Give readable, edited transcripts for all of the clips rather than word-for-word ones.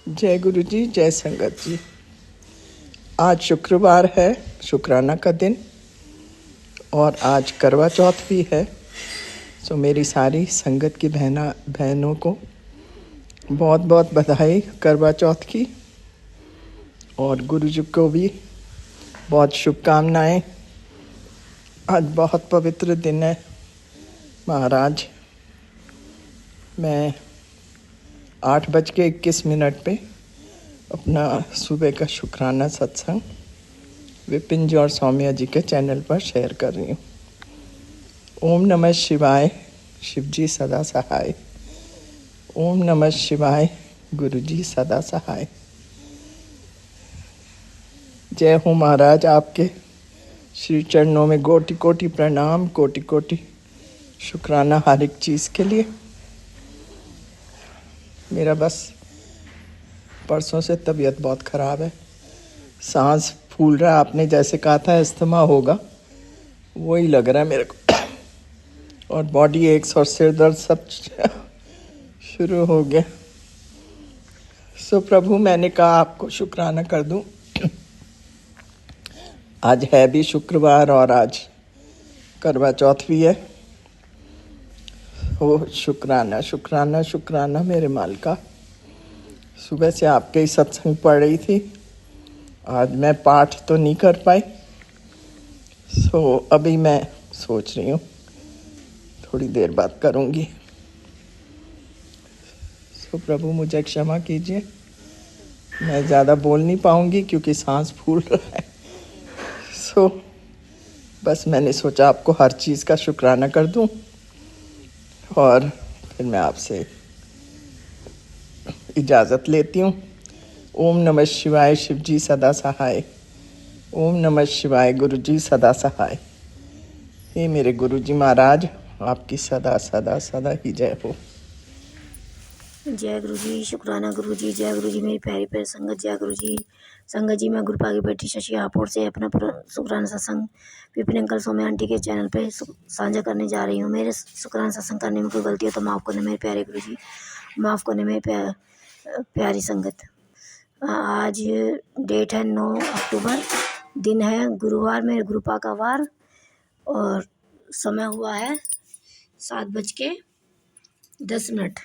जय गुरु जी, जय संगत जी। आज शुक्रवार है, शुक्राना का दिन, और आज करवा चौथ भी है। सो मेरी सारी संगत की बहनों को बहुत बहुत बधाई करवा चौथ की, और गुरु जी को भी बहुत शुभकामनाएं। आज बहुत पवित्र दिन है महाराज। मैं 8:21 पे अपना सुबह का शुक्राना सत्संग विपिन जी और सौम्या जी के चैनल पर शेयर कर रही हूँ। ओम नमः शिवाय, शिव जी सदा सहाय। ओम नमः शिवाय, गुरु जी सदा सहाय। जय हो महाराज, आपके श्री चरणों में कोटि कोटि प्रणाम, कोटि कोटि शुक्राना हर एक चीज़ के लिए। मेरा बस परसों से तबीयत बहुत ख़राब है, सांस फूल रहा है। आपने जैसे कहा था अस्थमा होगा, वही लग रहा है मेरे को, और बॉडी एक्स और सिर दर्द सब शुरू हो गया। सो प्रभु, मैंने कहा आपको शुक्राना कर दूं। आज है भी शुक्रवार और आज करवा चौथ भी है। ओ शुक्राना शुक्राना शुक्राना मेरे मालिका। सुबह से आपके ही सत्संग पढ़ रही थी, आज मैं पाठ तो नहीं कर पाई। सो अभी मैं सोच रही हूँ थोड़ी देर बाद करूँगी। सो प्रभु मुझे क्षमा कीजिए, मैं ज़्यादा बोल नहीं पाऊँगी क्योंकि सांस फूल रहा है। सो बस मैंने सोचा आपको हर चीज़ का शुक्राना कर दूं, और फिर मैं आपसे इजाज़त लेती हूँ। ओम नमः शिवाय, शिव जी सदा सहाय। ओम नमः शिवाय, गुरु जी सदा सहाय। हे मेरे गुरु जी महाराज, आपकी सदा सदा सदा ही जय हो। जय गुरु जी, शुक्राना गुरु जी। जय गुरु जी, मेरी प्यारी प्यारी संगत। जय गुरु जी। संगत जी, मैं गुरु पागी बेटी शशि हापुड़ से अपना शुक्राना सत्संग विपिन अंकल सौम्या आंटी के चैनल पे साझा करने जा रही हूँ। मेरे शुक्राना सत्संग करने में कोई गलती हो तो माफ़ करने मेरे प्यारे गुरु जी, माफ़ करने मेरी प्यारी संगत। आज डेट है 9 अक्टूबर, दिन है गुरुवार, मेरे गुरुपा का वार, और समय हुआ है 7:10।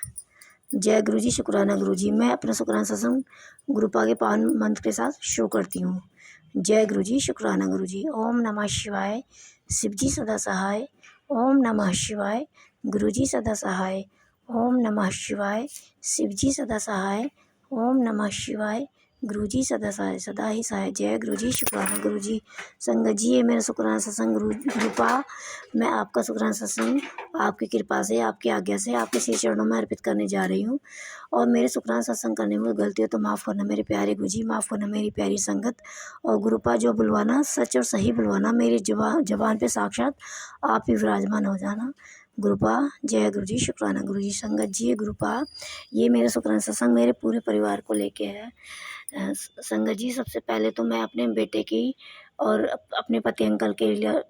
जय गुरु जी, शुक्राना गुरु जी। मैं अपना शुक्राना सत्संग गुरुपा के पावन मंत्र के साथ शुरू करती हूँ। जय गुरु जी, शुक्राना गुरु जी। ओम नमः शिवाय, शिव जी सदा सहाय। ओम नमः शिवाय, गुरु जी सदा सहाय। ओम नमः शिवाय, शिव जी सदा सहाय। ओम नमः शिवाय, गुरु जी सदा सहाय, सदा ही सहाय। जय गुरु जी, शुक्राना गुरु जी। संगत जी, ये मेरा शुक्राना सत्संग गुरुपा, मैं आपका शुक्राना सत्संग आपकी कृपा से, आपकी आज्ञा से, आपके श्री चरणों में अर्पित करने जा रही हूँ। और मेरे शुक्राना सत्संग करने में गलती हो तो माफ़ करना मेरे प्यारे गुरु जी, माफ़ करना मेरी प्यारी संगत। और गुरुपा जो बुलवाना सच और सही बुलवाना, मेरी जबान पे साक्षात आप ही विराजमान हो जाना गुरुपा। जय गुरु जी, शुक्राना गुरु जी। संगत जी, गुरुपा, ये मेरा शुक्राना सत्संग मेरे पूरे परिवार को लेके है। संगत जी, सबसे पहले तो मैं अपने बेटे की और अपने पति अंकल के लिए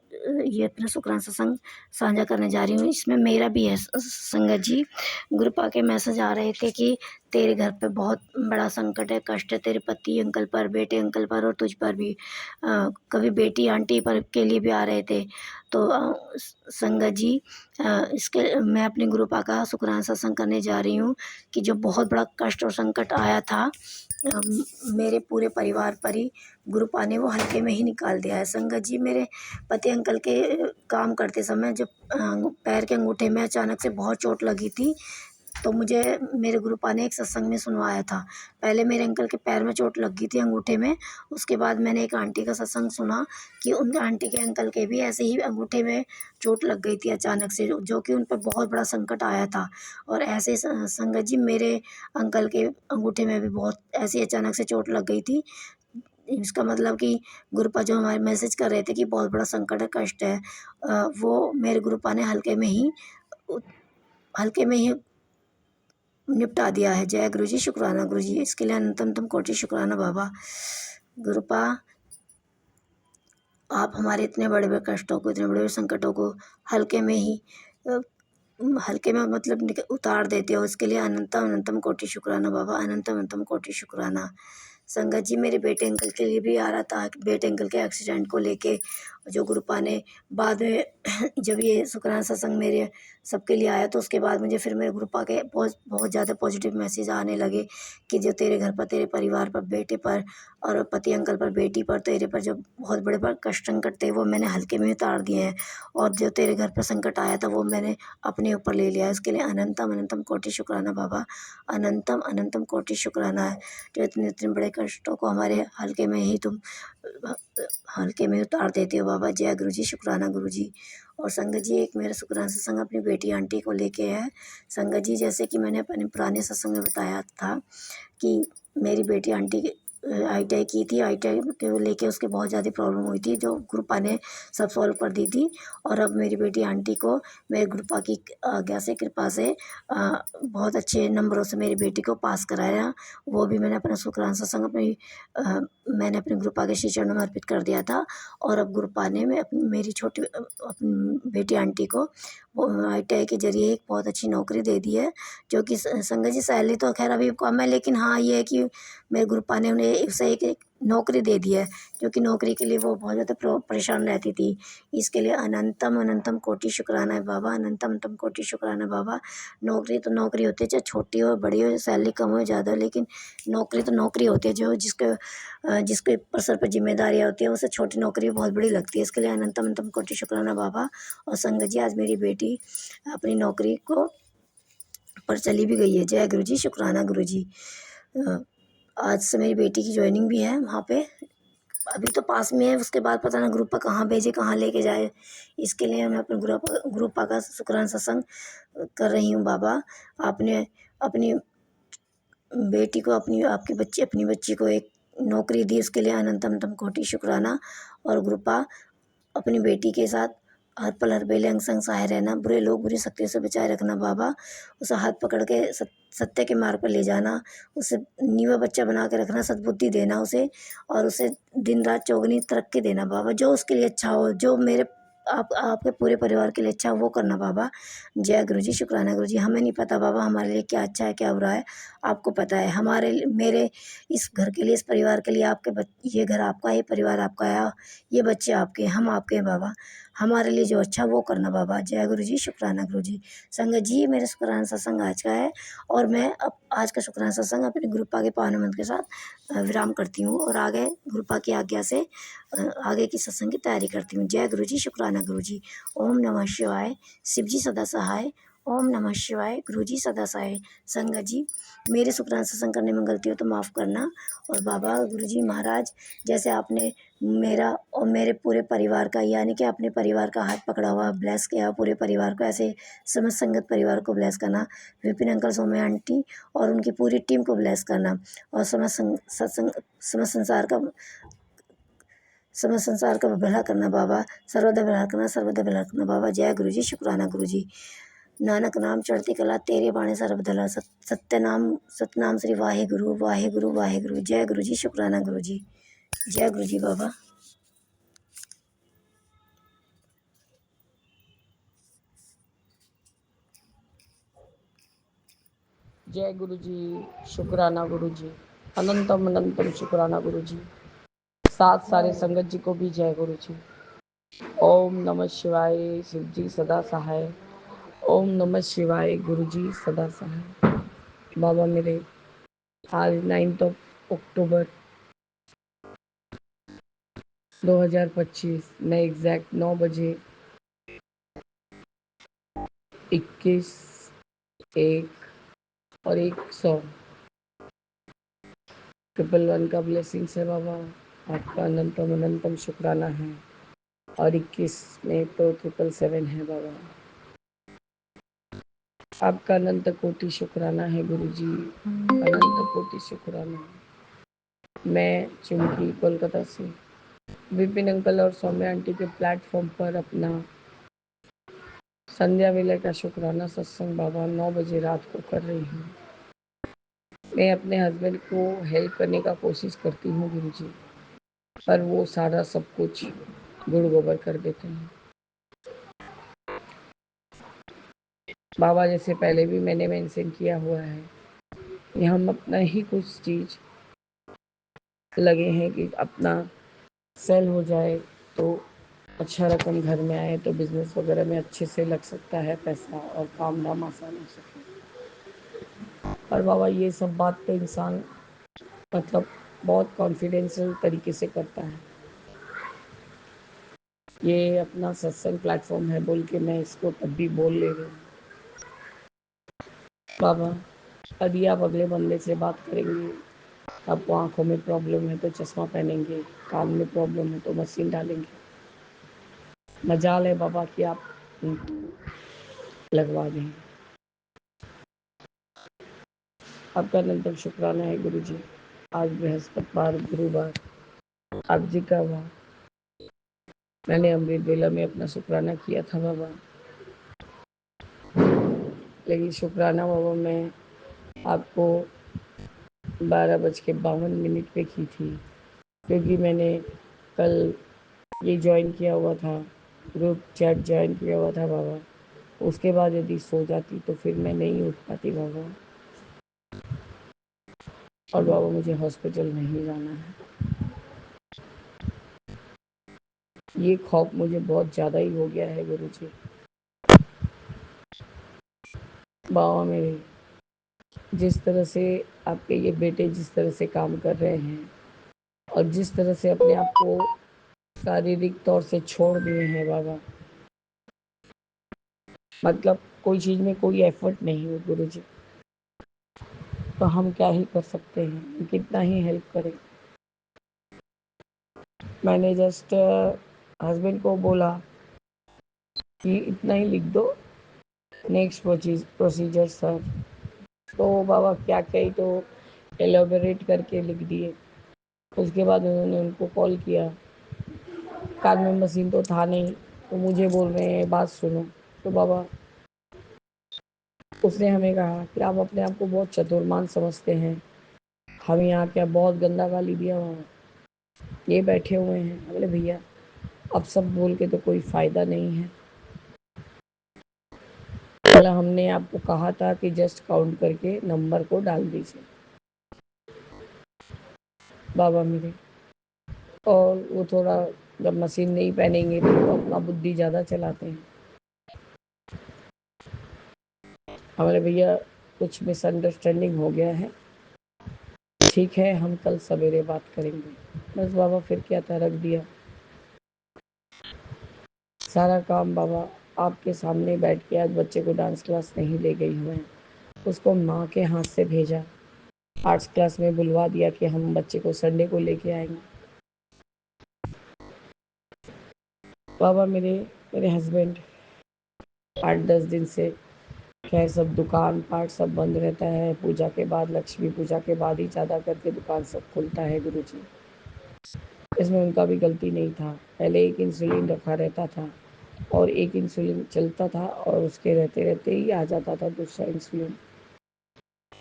ये अपना शुक्राना सत्संग साझा करने जा रही हूँ। इसमें मेरा भी है। संगत जी, गुरुपा के मैसेज आ रहे थे कि तेरे घर पे बहुत बड़ा संकट है, कष्ट है, तेरे पति अंकल पर, बेटे अंकल पर, और तुझ पर भी। कभी बेटी आंटी पर के लिए भी आ रहे थे। तो संगत जी, इसके मैं अपने गुरुपा का शुक्राना सत्संग करने जा रही हूँ कि जो बहुत बड़ा कष्ट और संकट आया था मेरे पूरे परिवार पर ही, गुरुपा ने वो हल्के में ही निकाल दिया है। संगत जी, मेरे पति अंकल के काम करते समय जब पैर के अंगूठे में अचानक से बहुत चोट लगी थी, तो मुझे मेरे गुरुपा ने एक सत्संग में सुनवाया था। पहले मेरे अंकल के पैर में चोट लगी थी अंगूठे में, उसके बाद मैंने एक आंटी का सत्संग सुना कि उनके आंटी के अंकल के भी ऐसे ही अंगूठे में चोट लग गई थी अचानक से, जो कि उन पर बहुत बड़ा संकट आया था। और ऐसे संगत जी, मेरे अंकल के अंगूठे में भी बहुत ऐसी अचानक से चोट लग गई थी। इसका मतलब कि गुरुपा जो हमारे मैसेज कर रहे थे कि बहुत बड़ा संकट है, कष्ट है, वो मेरे गुरुपा ने हल्के में ही निपटा दिया है। जय गुरु जी, शुक्राना गुरु जी। इसके लिए अनंतम कोटि शुक्राना बाबा। गुरुपा, आप हमारे इतने बड़े बड़े कष्टों को, इतने बड़े बड़े संकटों को हल्के में ही हल्के में मतलब उतार देते हो, उसके लिए अनंतम अनंतम कोटि शुक्राना बाबा, अनंतम अनंतम कोटि शुक्राना। संगत जी, मेरे बेटे अंकल के लिए भी आ रहा था, बेटे अंकल के एक्सीडेंट को लेके जो गुरुपा ने बाद में जब ये शुक्राना सत्संग मेरे सबके लिए आया, तो उसके बाद मुझे फिर मेरे गुरुपा के बहुत बहुत ज़्यादा पॉजिटिव मैसेज आने लगे कि जो तेरे घर पर, तेरे परिवार पर, बेटे पर और पति अंकल पर, बेटी पर, तेरे पर जो बहुत बड़े बड़े कष्ट संकट थे वो मैंने हल्के में उतार दिए हैं, और जो तेरे घर पर संकट आया था वो मैंने अपने ऊपर ले लिया है। उसके लिए अनंतम अनंतम कोटि शुक्राना बाबा, अनंतम अनंतम कोटि शुक्राना है, जो इतने इतने बड़े कष्टों को हमारे हल्के में ही तुम हल्के में उतार देते हो बाबा। जय गुरु जी, शुक्राना गुरु जी। और संगत जी, एक मेरा शुक्राना सत्संग अपनी बेटी आंटी को लेके है। संगत जी, जैसे कि मैंने अपने पुराने सत्संग में बताया था कि मेरी बेटी आंटी ITI की थी, ITI को लेके उसके बहुत ज़्यादा प्रॉब्लम हुई थी, जो गुरुपा ने सब सॉल्व कर दी थी। और अब मेरी बेटी आंटी को मेरे गुरुपा की आज्ञा से, कृपा से बहुत अच्छे नंबरों से मेरी बेटी को पास कराया। वो भी मैंने अपना शुक्राना सत्संग मैंने अपने गुरुपा के श्री चरणों में अर्पित कर दिया था। और अब गुरुपा ने मेरी छोटी अपनी बेटी आंटी को ITI के जरिए एक बहुत अच्छी नौकरी दे दी है, जो कि संगत जी सैलरी तो खैर अभी कम है, लेकिन हाँ ये है कि मेरे गुरुपा ने उन्हें उसे एक नौकरी दे दी है, क्योंकि नौकरी के लिए वो बहुत ज़्यादा परेशान रहती थी। इसके लिए अनंतम अनंतम कोटि शुक्राना है बाबा, अनंतम अनंतम कोटि शुक्राना बाबा। नौकरी तो नौकरी होती है, चाहे छोटी हो बड़ी हो, सैलरी कम हो ज़्यादा हो, लेकिन नौकरी तो नौकरी होती है। जो जिसके ऊपर सर पर जिम्मेदारियाँ होती है, उसे छोटी नौकरी बहुत बड़ी लगती है। इसके लिए अनंतम अनंतम कोटि शुक्राना बाबा। और संगत जी, आज मेरी बेटी अपनी नौकरी को पर चली भी गई है। जय गुरु जी, शुक्राना गुरु जी। आज से मेरी बेटी की ज्वाइनिंग भी है वहाँ पे। अभी तो पास में है, उसके बाद पता ना ग्रुप पर कहाँ भेजे, कहाँ लेके जाए। इसके लिए मैं अपने ग्रुप का शुक्राना सत्संग कर रही हूँ बाबा। आपने अपनी बेटी को, अपनी बच्ची को एक नौकरी दी, उसके लिए अनंतम अनंतम कोटि शुक्राना। और ग्रुपा अपनी बेटी के साथ हर पल हर बेले अंग संग सहाय रहना, बुरे लोग बुरी शक्तियों से बचाए रखना बाबा। उसे हाथ पकड़ के सत्य के मार्ग पर ले जाना, उसे नीवा बच्चा बना के रखना, सद्बुद्धि देना उसे, और उसे दिन रात चौगनी तरक्की देना बाबा। जो उसके लिए अच्छा हो, जो मेरे आपके पूरे परिवार के लिए अच्छा हो, वो करना बाबा। जय गुरु जी, शुक्राना गुरु जी। हमें नहीं पता बाबा हमारे लिए क्या अच्छा है क्या बुरा है, आपको पता है। मेरे इस घर के लिए, इस परिवार के लिए, ये घर आपका है, ये परिवार आपका है, ये बच्चे आपके, हम आपके हैं बाबा। हमारे लिए जो अच्छा वो करना बाबा। जय गुरु जी, शुक्राना गुरु जी। संगत जी, मेरा शुक्राना सत्संग आज का है, और मैं अब आज का शुक्राना सत्संग अपने गुरुपा के पावन मंत्र के साथ विराम करती हूँ, और आगे गुरुपा की आज्ञा से आगे की सत्संग की तैयारी करती हूँ। जय गुरु जी, शुक्राना गुरु जी। ओम नमः शिवाय। शिव जी सदा सहाय। ओम नमः शिवाय। गुरु जी सदा सहाय। संगत जी, मेरे शुक्राना सत्संग करने में गलती हो तो माफ़ करना। और बाबा गुरु जी महाराज, जैसे आपने मेरा और मेरे पूरे परिवार का, यानी कि अपने परिवार का हाथ पकड़ा हुआ ब्लेस किया पूरे परिवार को, ऐसे समस्त संगत परिवार को ब्लेस करना। विपिन अंकल, सौम्या आंटी और उनकी पूरी टीम को ब्लेस करना, और समस्त संसार का भला करना बाबा। सर्वदा भला करना, सर्वदा भला करना बाबा। जय गुरु जी, शुक्राना गुरु जी। नानक नाम चढ़ती कला, तेरे बाणे सर्वदला, सतनाम श्री वाहे गुरु वाहे गुरु वाहे गुरु। जय गुरु जी, शुक्राना गुरु जी। जय गुरु जी बाबा। जय गुरु जी, शुक्राना गुरु जी, अनंतम अनंतम शुक्राना गुरु जी। साथ सारे संगत जी को भी जय गुरु जी। ओम नमः शिवाय। शिव जी सदा सहाय। ओम नमः शिवाय। गुरु जी सदा सहाय। बाबा मेरे आज 9 अक्टूबर 2025 मैं एग्जैक्ट 9 बजे 21, 1 और 100 111 का ब्लेसिंग्स है बाबा। आपका अनंतम अनंतम शुक्राना है। और 21 में तो 777 है बाबा। आपका अनंत कोटि शुक्राना है गुरु जी, अनंत कोटि शुक्राना। मैं चुमकी कोलकाता से विपिन अंकल और सौम्या आंटी के प्लेटफॉर्म पर अपना संध्या वेला का शुक्राना सत्संग बाबा 9 बजे रात को कर रही हूँ। मैं अपने हस्बैंड को हेल्प करने का कोशिश करती हूँ गुरु जी, पर वो सारा सब कुछ गुड़ गोबर कर देते हैं। बाबा जैसे पहले भी मैंने मेंशन किया हुआ है कि हम अपना ही कुछ चीज़ लगे हैं कि अपना सेल हो जाए तो अच्छा रकम घर में आए तो बिजनेस वगैरह में अच्छे से लग सकता है पैसा और काम धाम आसान हो सके। और बाबा ये सब बात तो इंसान मतलब बहुत कॉन्फिडेंशियल तरीके से करता है। ये अपना सत्संग प्लेटफॉर्म है बोल के मैं इसको तब भी बोल ले रही हूँ। बाबा यदि आप अगले बंदे से बात करेंगे, आपको आंखों में प्रॉब्लम है तो चश्मा पहनेंगे, कान में प्रॉब्लम है तो मशीन डालेंगे। मजाल है बाबा कि आप उनको लगवा देंगे। आपका निरंतर शुक्राना है गुरु जी। आज बृहस्पतिवार गुरुवार आप जी का वार, मैंने अमृत वेला में अपना शुक्राना किया था बाबा, लेकिन शुक्राना बाबा मैं आपको 12:52 पे की थी, क्योंकि मैंने कल ये ज्वाइन किया हुआ था, ग्रुप चैट ज्वाइन किया हुआ था बाबा। उसके बाद यदि सो जाती तो फिर मैं नहीं उठ पाती बाबा, और बाबा मुझे हॉस्पिटल नहीं जाना है। ये खौफ मुझे बहुत ज़्यादा ही हो गया है गुरु जी। बाबा मेरे, जिस तरह से आपके ये बेटे जिस तरह से काम कर रहे हैं और जिस तरह से अपने आप को शारीरिक तौर से छोड़ दिए हैं बाबा, मतलब कोई चीज़ में कोई एफर्ट नहीं है गुरु जी, तो हम क्या ही कर सकते हैं, कितना ही हेल्प करें। मैंने जस्ट हस्बैंड को बोला कि इतना ही लिख दो, नेक्स्ट प्रोसीजर सर। तो बाबा क्या कही तो एलोबरेट करके लिख दिए। उसके बाद उन्होंने उनको कॉल किया, कार में मशीन तो था नहीं, तो मुझे बोल रहे हैं बात सुनो। तो बाबा उसने हमें कहा कि आप अपने आप को बहुत चतुर्मान समझते हैं, हम यहाँ क्या बहुत गंदा गाली दिया वहाँ, ये बैठे हुए हैं। बोले भैया अब सब बोल के तो कोई फ़ायदा नहीं है, बोला हमने आपको कहा था कि जस्ट काउंट करके नंबर को डाल दीजिए बाबा मेरे। और वो थोड़ा जब मशीन नहीं पहनेंगे तो वो अपना बुद्धि ज़्यादा चलाते हैं। हमारे भैया कुछ मिसअंडरस्टैंडिंग हो गया है, ठीक है हम कल सवेरे बात करेंगे। बस बाबा फिर क्या था, रख दिया सारा काम बाबा। आपके सामने बैठ के आज बच्चे को डांस क्लास नहीं ले गई हूँ मैं, उसको माँ के हाथ से भेजा, आर्ट्स क्लास में बुलवा दिया कि हम बच्चे को संडे को लेके आएंगे। बाबा मेरे मेरे हस्बैंड 8-10 दिन से, खैर सब दुकान पाट सब बंद रहता है, पूजा के बाद लक्ष्मी पूजा के बाद ही ज़्यादा करके दुकान सब खुलता है गुरु जी। इसमें उनका भी गलती नहीं था, पहले एक इंसुलिन रखा रहता था और एक इंसुलिन चलता था और उसके रहते रहते ही आ जाता था दूसरा इंसुलिन।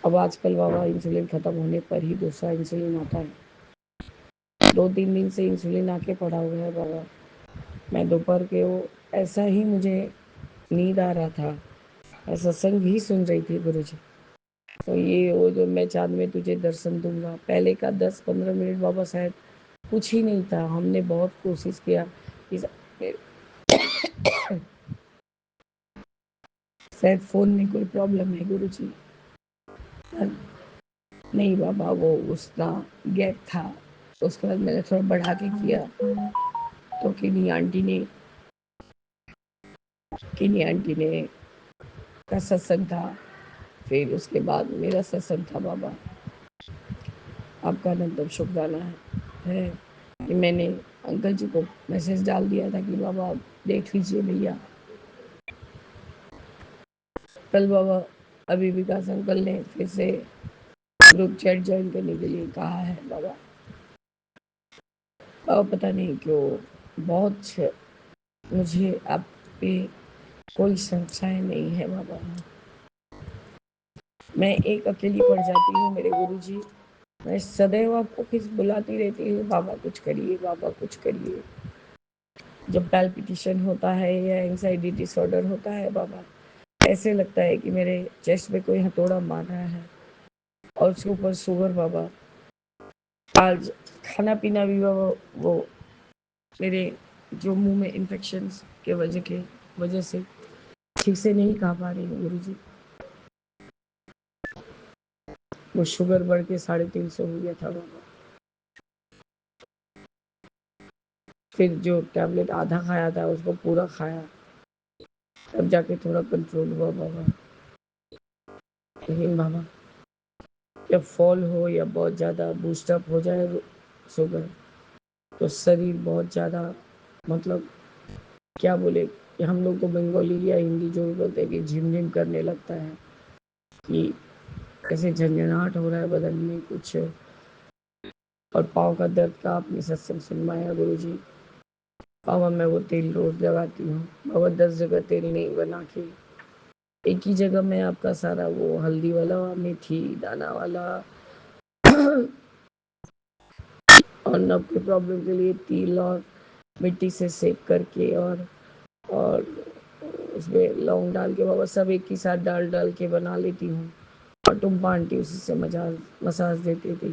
अब आजकल बाबा इंसुलिन ख़त्म होने पर ही दूसरा इंसुलिन आता है। 2-3 दिन से इंसुलिन आके पड़ा हुआ है बाबा। मैं दोपहर के वो ऐसा ही मुझे नींद आ रहा था, मैं सत्संग भी सुन रही थी गुरु जी। तो ये वो जो मैं चाँद में तुझे दर्शन दूंगा, पहले का 10-15 मिनट बाबा शायद कुछ ही नहीं था। हमने बहुत कोशिश किया कि शायद फ़ोन में कोई प्रॉब्लम है गुरु जी। नहीं बाबा वो उसका गैप था, उसके बाद मैंने थोड़ा बढ़ा के किया तो किन्नी आंटी ने का सत्संग था, फिर उसके बाद मेरा सत्संग था बाबा। आपका अनंत शुक्राना है कि मैंने अंकल जी को मैसेज डाल दिया था कि बाबा आप देख लीजिए भैया। कल बाबा अभी विकास अंकल ने फिर से ग्रुप चैट ज्वाइन करने के लिए कहा है बाबा। बाबा पता नहीं क्यों बहुत मुझे आप पे कोई संशय नहीं है बाबा, मैं एक अकेली पड़ जाती हूँ मेरे गुरु जी। मैं सदैव आपको किस बुलाती रहती हूँ, बाबा कुछ करिए, बाबा कुछ करिए। जब पैल्पिटेशन होता है या एंजाइटी डिसऑर्डर होता है बाबा, ऐसे लगता है कि मेरे चेस्ट में कोई हथौड़ा मार रहा है। और उसके ऊपर शुगर बाबा, आज खाना पीना भी बाबा वो मेरे जो मुंह में इन्फेक्शन के वजह से ठीक से नहीं खा पा रही हूँ गुरु जी। वो शुगर बढ़ के 350 हो गया था बाबा। फिर जो टैबलेट आधा खाया था उसको पूरा खाया, तब जाके थोड़ा कंट्रोल हुआ बाबा। लेकिन बाबा जब फॉल हो या बहुत ज़्यादा बूस्टअप हो जाए शुगर, तो शरीर बहुत ज़्यादा, मतलब क्या बोले कि हम लोग को बंगाली या हिंदी जो भी बोलते हैं कि झिमझिम करने लगता है, कि ऐसे झंझनाहट हो रहा है बदन में कुछ। और पाँव का दर्द का आपने सत्संग सुनवाया गुरु जी। बाबा मैं वो तेल रोज लगाती हूँ बाबा, 10 जगह तेल नहीं बना के एक ही जगह में आपका सारा वो हल्दी वाला, मेथी दाना वाला और नब के प्रॉब्लम के लिए तिल और मिट्टी से सेक करके और उसमें लौंग डाल के बाबा सब एक ही साथ डाल डाल के बना लेती हूँ। और तुम आंटी उसी से मसाज देते थे,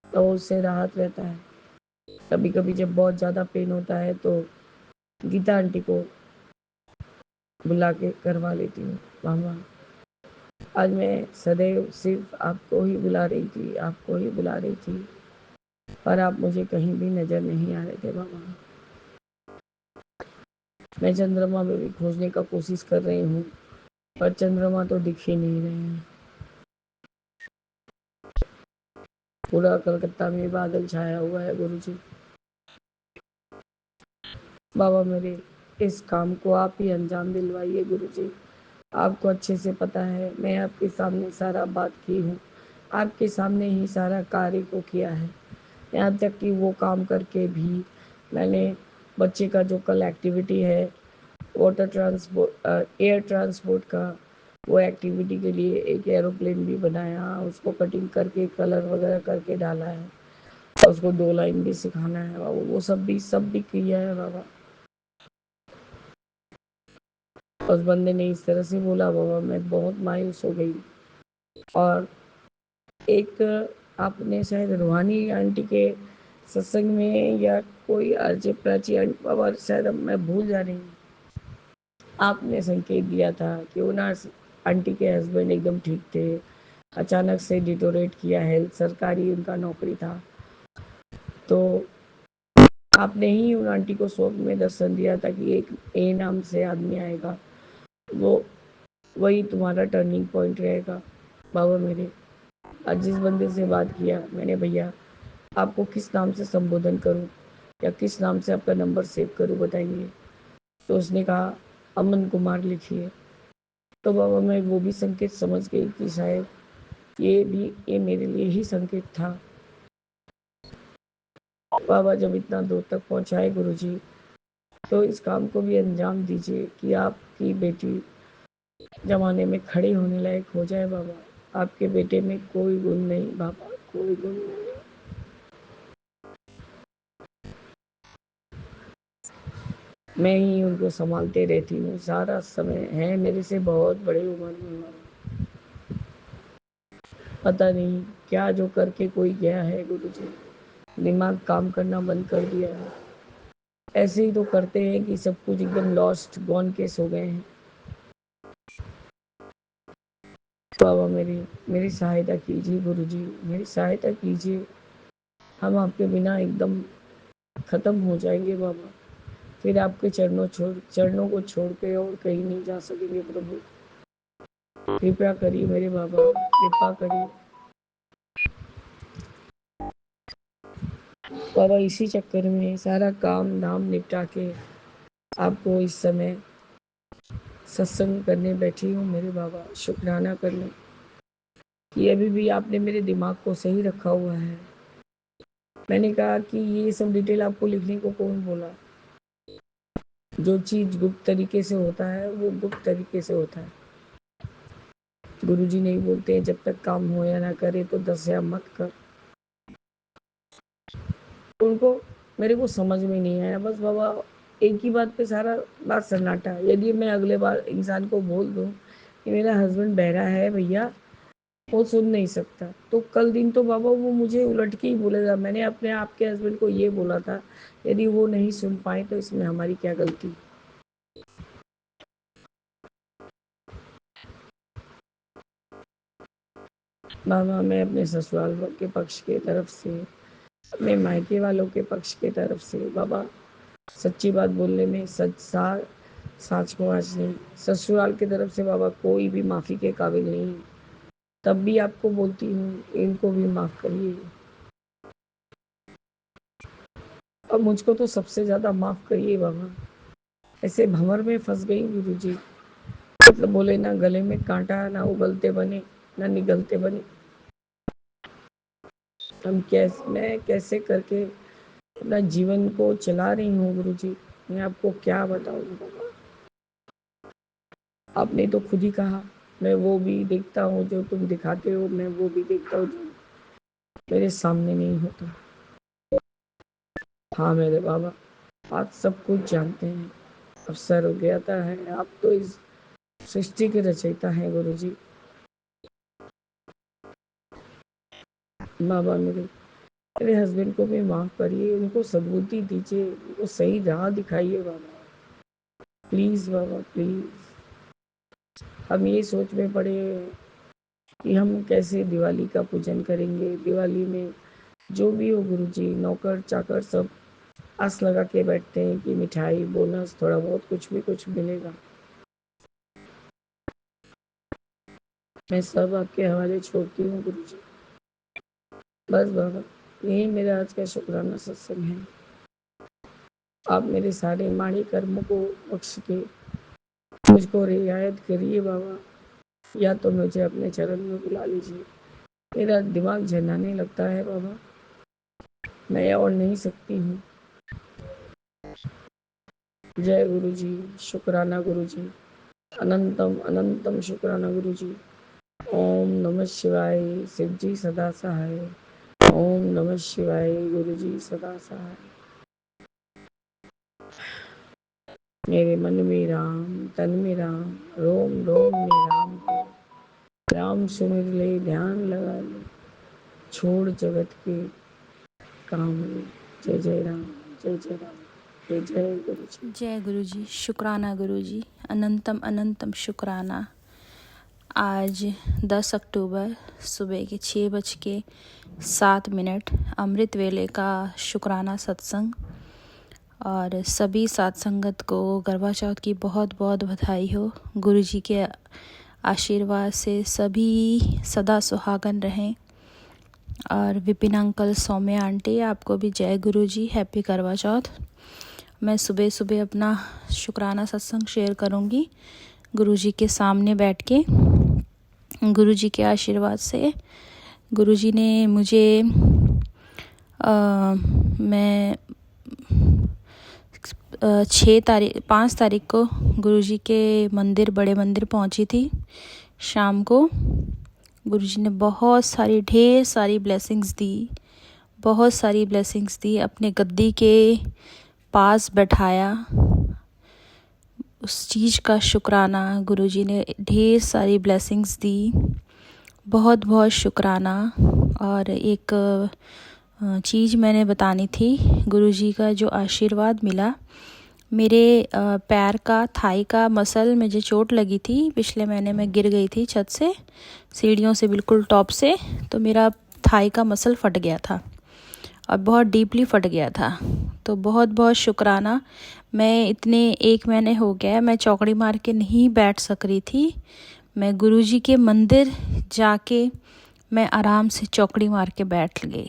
तो उससे राहत रहता है। कभी कभी जब बहुत ज़्यादा पेन होता है तो गीता आंटी को बुला के करवा लेती हूँ। मामा आज मैं सदैव सिर्फ आपको ही बुला रही थी, आपको ही बुला रही थी, पर आप मुझे कहीं भी नज़र नहीं आ रहे थे मामा। मैं चंद्रमा में भी खोजने का कोशिश कर रही हूँ, पर चंद्रमा तो दिख ही नहीं रहे हैं। पूरा कलकत्ता में बादल छाया हुआ है गुरु जी। बाबा मेरे इस काम को आप ही अंजाम दिलवाइए गुरु जी। आपको अच्छे से पता है मैं आपके सामने सारा बात की हूँ, आपके सामने ही सारा कार्य को किया है। यहाँ तक कि वो काम करके भी मैंने बच्चे का जो कल एक्टिविटी है वाटर ट्रांसपोर्ट एयर ट्रांसपोर्ट का, वो एक्टिविटी के लिए एक एरोप्लेन भी बनाया, उसको कटिंग करके कलर वगैरह करके डाला है और उसको 2 लाइन भी सिखाना है बाबा। वो सब भी किया है बाबा। उस बंदे ने इस तरह से बोला बाबा, मैं बहुत मायूस हो गई। और एक आपने शायद रूहानी आंटी के सत्संग में या कोई आरजे प्राची आंटी बाबा, शायद अब मैं भूल जा रही हूँ, आपने संकेत दिया था कि वो ना आंटी के हस्बैंड एकदम ठीक थे, अचानक से डिटोरेट किया, हेल्थ सरकारी उनका नौकरी था, तो आपने ही उन आंटी को स्वप्न में दर्शन दिया था कि एक ए नाम से आदमी आएगा, वो वही तुम्हारा टर्निंग पॉइंट रहेगा। बाबा मेरे आज जिस बंदे से बात किया मैंने, भैया आपको किस नाम से संबोधन करूं या किस नाम से आपका नंबर सेव करूं बताइए, तो उसने कहा अमन कुमार लिखिए। तो बाबा मैं वो भी संकेत समझ गई कि शायद ये मेरे लिए ही संकेत था। बाबा जब इतना दूर तक पहुंचाए गुरुजी, तो इस काम को भी अंजाम दीजिए कि आपकी बेटी जमाने में खड़ी होने लायक हो जाए बाबा। आपके बेटे में कोई गुण नहीं बाबा, कोई गुण नहीं। मैं ही उनको संभालते रहती हूँ सारा समय, है मेरे से बहुत बड़े उम्र में बाबा। पता नहीं क्या जो करके कोई गया है गुरुजी, दिमाग काम करना बंद कर दिया है। ऐसे ही तो करते हैं कि सब कुछ एकदम लॉस्ट गॉन केस हो गए हैं। बाबा मेरी सहायता कीजिए गुरुजी, मेरी सहायता कीजिए। हम आपके बिना एकदम खत्म हो जाएंगे बाबा, फिर आपके चरणों को छोड़ के और कहीं नहीं जा सकेंगे प्रभु। कृपया करिए मेरे बाबा, कृपा करिए बाबा। इसी चक्कर में सारा काम धाम निपटा के आपको इस समय सत्संग करने बैठी हूँ मेरे बाबा, शुक्राना करने कि अभी भी आपने मेरे दिमाग को सही रखा हुआ है। मैंने कहा कि ये सब डिटेल आपको लिखने को कौन बोला, जो चीज गुप्त तरीके से होता है वो गुप्त तरीके से होता है। गुरुजी नहीं बोलते हैं जब तक काम हो या ना करे तो 10 या मत कर। उनको मेरे को समझ में नहीं आया बस बाबा, एक ही बात पे सारा बात सन्नाटा। यदि मैं अगले बार इंसान को बोल दूँ कि मेरा हस्बैंड बहरा है भैया, वो सुन नहीं सकता, तो कल दिन तो बाबा वो मुझे उलट के ही बोलेगा, मैंने अपने आपके हस्बैंड को ये बोला था, यदि वो नहीं सुन पाए तो इसमें हमारी क्या गलती। बाबा मैं अपने ससुराल के पक्ष के तरफ से, अपने मायके वालों के पक्ष के तरफ से बाबा सच्ची बात बोलने में साच को आज नहीं, ससुराल की तरफ से बाबा कोई भी माफ़ी के काबिल नहीं, तब भी आपको बोलती हूँ इनको भी माफ़ करिए, और मुझको तो सबसे ज़्यादा माफ़ करिए बाबा। ऐसे भंवर में फंस गई गुरु जी, मतलब बोले ना गले में कांटा, ना उगलते बने ना निगलते बने। मैं कैसे करके अपना जीवन को चला रही हूँ गुरु जी, मैं आपको क्या बताऊँ बाबा। आपने तो खुद ही कहा, मैं वो भी देखता हूँ जो तुम दिखाते हो, मैं वो भी देखता हूँ जो मेरे सामने नहीं होता। हाँ मेरे बाबा, आप सब कुछ जानते हैं, अब सर्वज्ञता है, आप तो इस सृष्टि के रचयिता हैं गुरु जी। बाबा मेरे हस्बैंड को भी माफ़ करिए, उनको सद्बुद्धि दीजिए, उनको सही राह दिखाइए बाबा, प्लीज़ बाबा प्लीज़। हम ये सोच में पड़े कि हम कैसे दिवाली का पूजन करेंगे। दिवाली में जो भी हो गुरु जी, नौकर चाकर सब आस लगा के बैठते हैं कि मिठाई बोनस थोड़ा बहुत कुछ मिलेगा। मैं सब आपके हवाले छोड़ती हूँ गुरु जी, बस बाबा यही मेरा आज का शुक्राना सत्संग है। आप मेरे सारे माड़ी कर्मों को बख्श के मुझको रियायत करिए बाबा, या तो मुझे अपने चरण में बुला लीजिए। मेरा दिमाग झनाने लगता है बाबा, मैं और नहीं सकती हूँ। जय गुरु जी, शुक्राना गुरु जी, अनंतम अनंतम शुक्राना गुरु जी। ओम नमः शिवाय, शिव जी सदा सहाय। ओम नमः शिवाय, गुरु जी सदा सहाय। मेरे मन में राम, तन में राम, रोम रोम में राम को, राम सुमिर ले ध्यान लगा ले, छोड़ जगत के काम ले। जय जय राम, जय जय राम, जय जय गुरु जी। जय गुरु जी, शुक्राना गुरु जी, अनंतम अनंतम शुक्राना। आज 10 अक्टूबर सुबह के 6:07 अमृत वेले का शुक्राना सत्संग, और सभी साथ संगत को करवा चौथ की बहुत बहुत बधाई हो। गुरु जी के आशीर्वाद से सभी सदा सुहागन रहें। और विपिन अंकल, सौम्या आंटी, आपको भी जय गुरु जी, हैप्पी करवा चौथ। मैं सुबह सुबह अपना शुक्राना सत्संग शेयर करूंगी गुरु जी के सामने बैठ के। गुरु जी के आशीर्वाद से गुरु जी ने मुझे मैं 5 तारीख को गुरु जी के मंदिर, बड़े मंदिर पहुंची थी शाम को। गुरु जी ने ढेर सारी ब्लेसिंग्स दी, बहुत सारी ब्लेसिंग्स दी। अपने गद्दी के पास बैठाया, उस चीज़ का शुक्राना। गुरु जी ने ढेर सारी ब्लेसिंग्स दी, बहुत बहुत शुक्राना। और एक चीज़ मैंने बतानी थी, गुरु जी का जो आशीर्वाद मिला, मेरे पैर का, थाई का मसल में जो चोट लगी थी पिछले महीने, मैं गिर गई थी छत से, सीढ़ियों से बिल्कुल टॉप से, तो मेरा थाई का मसल फट गया था और बहुत डीपली फट गया था। तो बहुत बहुत शुक्राना। मैं इतने 1 महीने हो गया, मैं चौकड़ी मार के नहीं बैठ सक रही थी। मैं गुरुजी के मंदिर जाके मैं आराम से चौकड़ी मार के बैठ गई,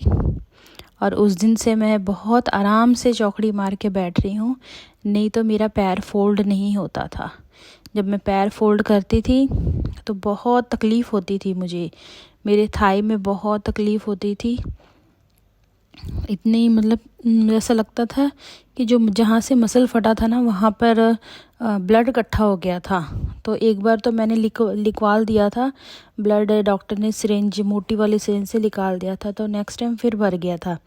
और उस दिन से मैं बहुत आराम से चौकड़ी मार के बैठ रही हूँ। नहीं तो मेरा पैर फोल्ड नहीं होता था। जब मैं पैर फोल्ड करती थी तो बहुत तकलीफ़ होती थी मुझे, मेरे थाई में बहुत तकलीफ़ होती थी। इतनी मतलब ऐसा लगता था कि जो जहाँ से मसल फटा था ना, वहाँ पर ब्लड इकट्ठा हो गया था। तो एक बार तो मैंने लिखवाल दिया था ब्लड, डॉक्टर ने सिरिंज, मोटी वाली सिरिंज से निकाल दिया था, तो नेक्स्ट टाइम फिर भर गया था।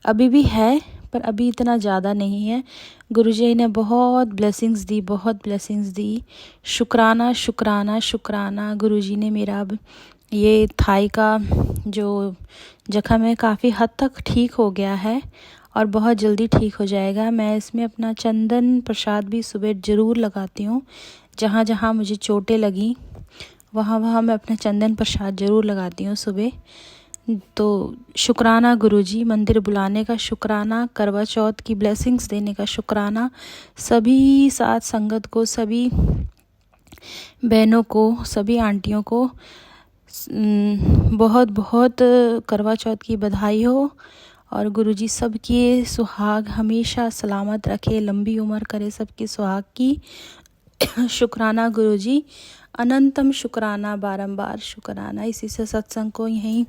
अभी भी है पर अभी इतना ज़्यादा नहीं है। गुरुजी ने बहुत ब्लेसिंग्स दी। शुक्राना शुक्राना शुक्राना। गुरुजी ने मेरा अब ये थाई का जो जख्म है काफ़ी हद तक ठीक हो गया है और बहुत जल्दी ठीक हो जाएगा। मैं इसमें अपना चंदन प्रसाद भी सुबह ज़रूर लगाती हूँ। जहाँ जहाँ मुझे चोटें लगी वहाँ वहाँ मैं अपना चंदन प्रसाद ज़रूर लगाती हूँ सुबह। तो शुक्राना गुरुजी, मंदिर बुलाने का शुक्राना, करवा चौथ की ब्लेसिंग्स देने का शुक्राना, सभी साथ संगत को, सभी बहनों को, सभी आंटियों को बहुत बहुत करवा चौथ की बधाई हो। और गुरुजी सबके सुहाग हमेशा सलामत रखे, लंबी उम्र करे सबकी सुहाग की। शुक्राना गुरुजी, अनंतम शुक्राना, बारंबार शुक्राना। इसी से सत्संग को यहीं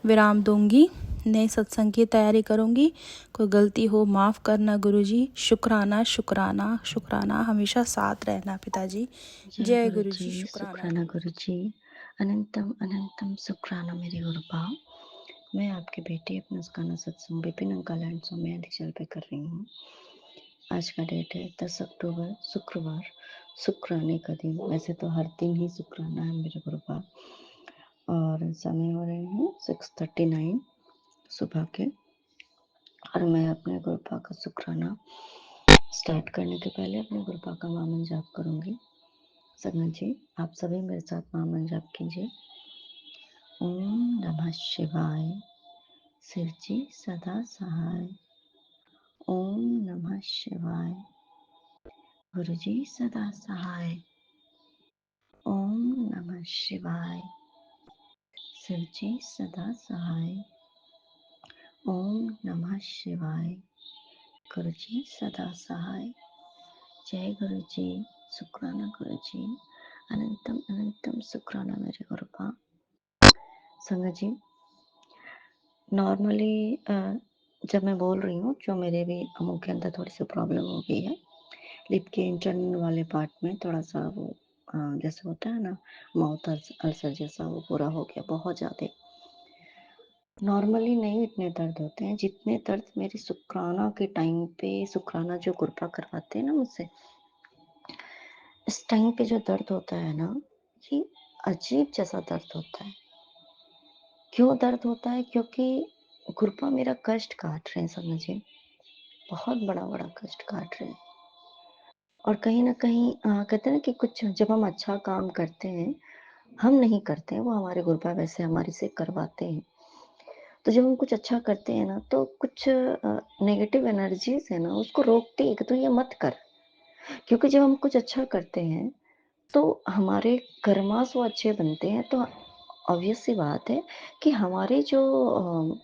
विराम दूंगी, नए सत्संग की तैयारी करूंगी। कोई गलती हो माफ़ करना गुरुजी। शुक्राना शुक्राना शुक्राना, हमेशा साथ रहना पिताजी। जय गुरुजी। शुक्राना गुरुजी, अनंतम अनंतम शुक्राना मेरे गुरुपा। मैं आपकी बेटी अपना उसका सत्संग विपिन अंकल एंड सौम्या दिशा पे कर रही हूँ। आज का डेट है 10 अक्टूबर, शुक्रवार, शुक्राने का दिन। वैसे तो हर दिन ही शुक्राना है मेरे गुरुपा। और समय हो रहे हैं 6:39 सुबह के। और मैं अपने गुरुपा का शुक्राना स्टार्ट करने के पहले अपने गुरुपा का मामन जाप करूंगी। संगत जी, आप सभी मेरे साथ मामन जाप कीजिए। ओम नमः शिवाय, शिव जी सदा सहाय। ओम नमः शिवाय, गुरु जी सदा सहाय। ओम नमः शिवाय, शिव जी सदा सहाय। ओम नमः शिवाय, गुरु जी सदा सहाय। जय गुरु जी, शुक्राना गुरु जी, अनंतम अनंतम शुक्राना मेरे गुरुपा। संगत जी, नॉर्मली जब मैं बोल रही हूँ, जो मेरे भी मुंह के अंदर थोड़ी सी प्रॉब्लम हो गई है, लिप के इंटरनल वाले पार्ट में थोड़ा सा वो जैसे होता है ना माउथ अल्सर जैसा, वो पूरा हो गया बहुत ज़्यादा। नॉर्मली नहीं इतने दर्द होते हैं जितने दर्द मेरे शुक्राना के टाइम पे, शुक्राना जो कृपा करवाते हैं ना मुझसे, इस टाइम पे जो दर्द होता है ना, ये अजीब जैसा दर्द होता है। क्यों दर्द होता है? क्योंकि कृपा मेरा कष्ट काट रहे हैं, समझिए, बहुत बड़ा बड़ा कष्ट काट रहे हैं। और कहीं ना कहीं कहते हैं ना कि कुछ जब हम अच्छा काम करते हैं, हम नहीं करते हैं, वो हमारे गुरुपा वैसे हमारे से करवाते हैं। तो जब हम कुछ अच्छा करते हैं ना, तो कुछ नेगेटिव एनर्जीज है ना, उसको रोकती है कि तू ये मत कर। क्योंकि जब हम कुछ अच्छा करते हैं तो हमारे कर्मास वो अच्छे बनते हैं। तो ऑब्वियस सी बात है कि हमारे जो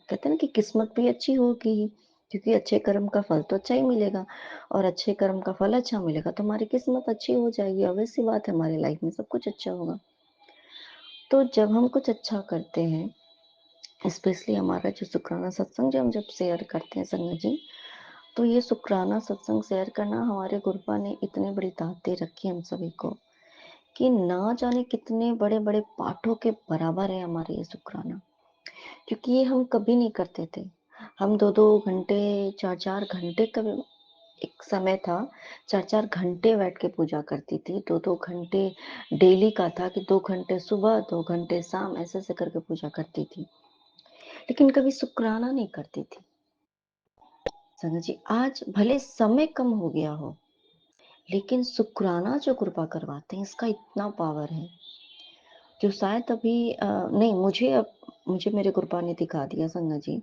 कहते हैं ना कि किस्मत भी अच्छी होगी, क्योंकि अच्छे कर्म का फल तो अच्छा ही मिलेगा। और अच्छे कर्म का फल अच्छा मिलेगा तो हमारी किस्मत अच्छी हो जाएगी। ऑब्वियस सी बात है, हमारी लाइफ में सब कुछ अच्छा होगा। तो जब हम कुछ अच्छा करते हैं, स्पेशली हमारा जो शुक्राना सत्संग जब हम शेयर करते हैं संगत जी, तो ये शुक्राना सत्संग शेयर करना हमारे गुरुपा ने इतनी बड़ी दात दे रखी है हम सभी को, कि ना जाने कितने बड़े बड़े पाठों के बराबर है हमारे ये शुक्राना। क्योंकि ये हम कभी नहीं करते थे। हम 2-2 घंटे, 4-4 घंटे का एक समय था, 4-4 घंटे बैठ के पूजा करती थी। 2-2 घंटे डेली का था कि 2 घंटे सुबह, 2 घंटे शाम, ऐसे ऐसे करके पूजा करती थी। लेकिन कभी शुक्राना नहीं करती थी। संगत जी, आज भले समय कम हो गया हो, लेकिन शुक्राना जो कृपा करवाते हैं, इसका इतना पावर है जो शायद अभी नहीं, मुझे मेरे कृपा ने दिखा दिया संगत जी,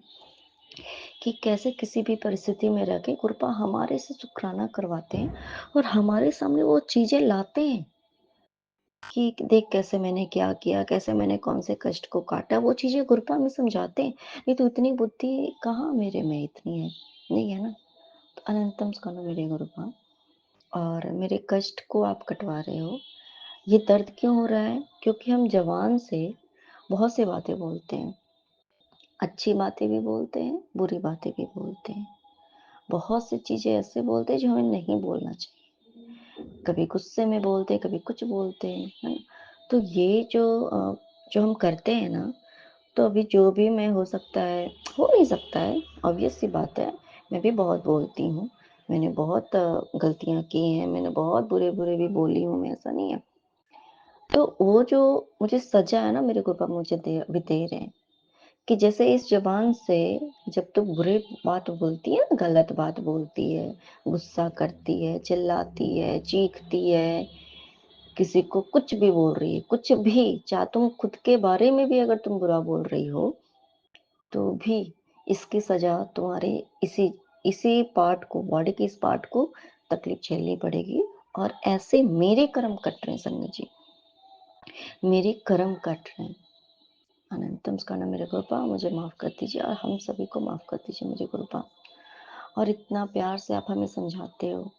कि कैसे किसी भी परिस्थिति में रह के कृपा हमारे से शुक्राना करवाते हैं और हमारे सामने वो चीजें लाते हैं कि देख कैसे मैंने क्या किया, कैसे मैंने कौन से कष्ट को काटा, वो चीजें कृपा में समझाते हैं। नहीं तो इतनी बुद्धि कहाँ मेरे में इतनी है, नहीं है ना। तो अनंतम स्कंद मेरे गुरुपा, और मेरे कष्ट को आप कटवा रहे हो। ये दर्द क्यों हो रहा है? क्योंकि हम जवान से बहुत सी बातें बोलते हैं, अच्छी बातें भी बोलते हैं, बुरी बातें भी बोलते हैं। बहुत सी चीजें ऐसे बोलते हैं जो हमें नहीं बोलना चाहिए। कभी गुस्से में बोलते हैं, कभी कुछ बोलते हैं, है ना। तो ये जो हम करते हैं ना, तो अभी जो भी मैं हो सकता है, हो नहीं सकता है, ऑब्वियस सी बात है। मैं भी बहुत बोलती हूँ, मैंने बहुत गलतियाँ की हैं, मैंने बहुत बुरे-बुरे भी बोली हूँ मैं, ऐसा नहीं है। तो वो जो मुझे सज़ा है ना मेरे गुरुपापा मुझे अभी दे रहे हैं, कि जैसे इस ज़ुबान से जब तू बुरे बात बोलती है ना, गलत बात बोलती है, गुस्सा करती है, चिल्लाती है, चीखती है, किसी को कुछ भी बोल रही है, कुछ भी, चाहे तुम खुद के बारे में भी अगर तुम बुरा बोल रही हो, तो भी इसकी सज़ा तुम्हारे इसी इसी पार्ट को, बॉडी के इस पार्ट को तकलीफ झेलनी पड़ेगी। और ऐसे मेरे कर्म कट रहे हैं संगत जी, मेरे कर्म कट रहे हैं। अनंतम स्कंदम मेरे गुरुपा मुझे माफ़ कर दीजिए और हम सभी को माफ़ कर दीजिए मुझे गुरुपा। और इतना प्यार से आप हमें समझाते हो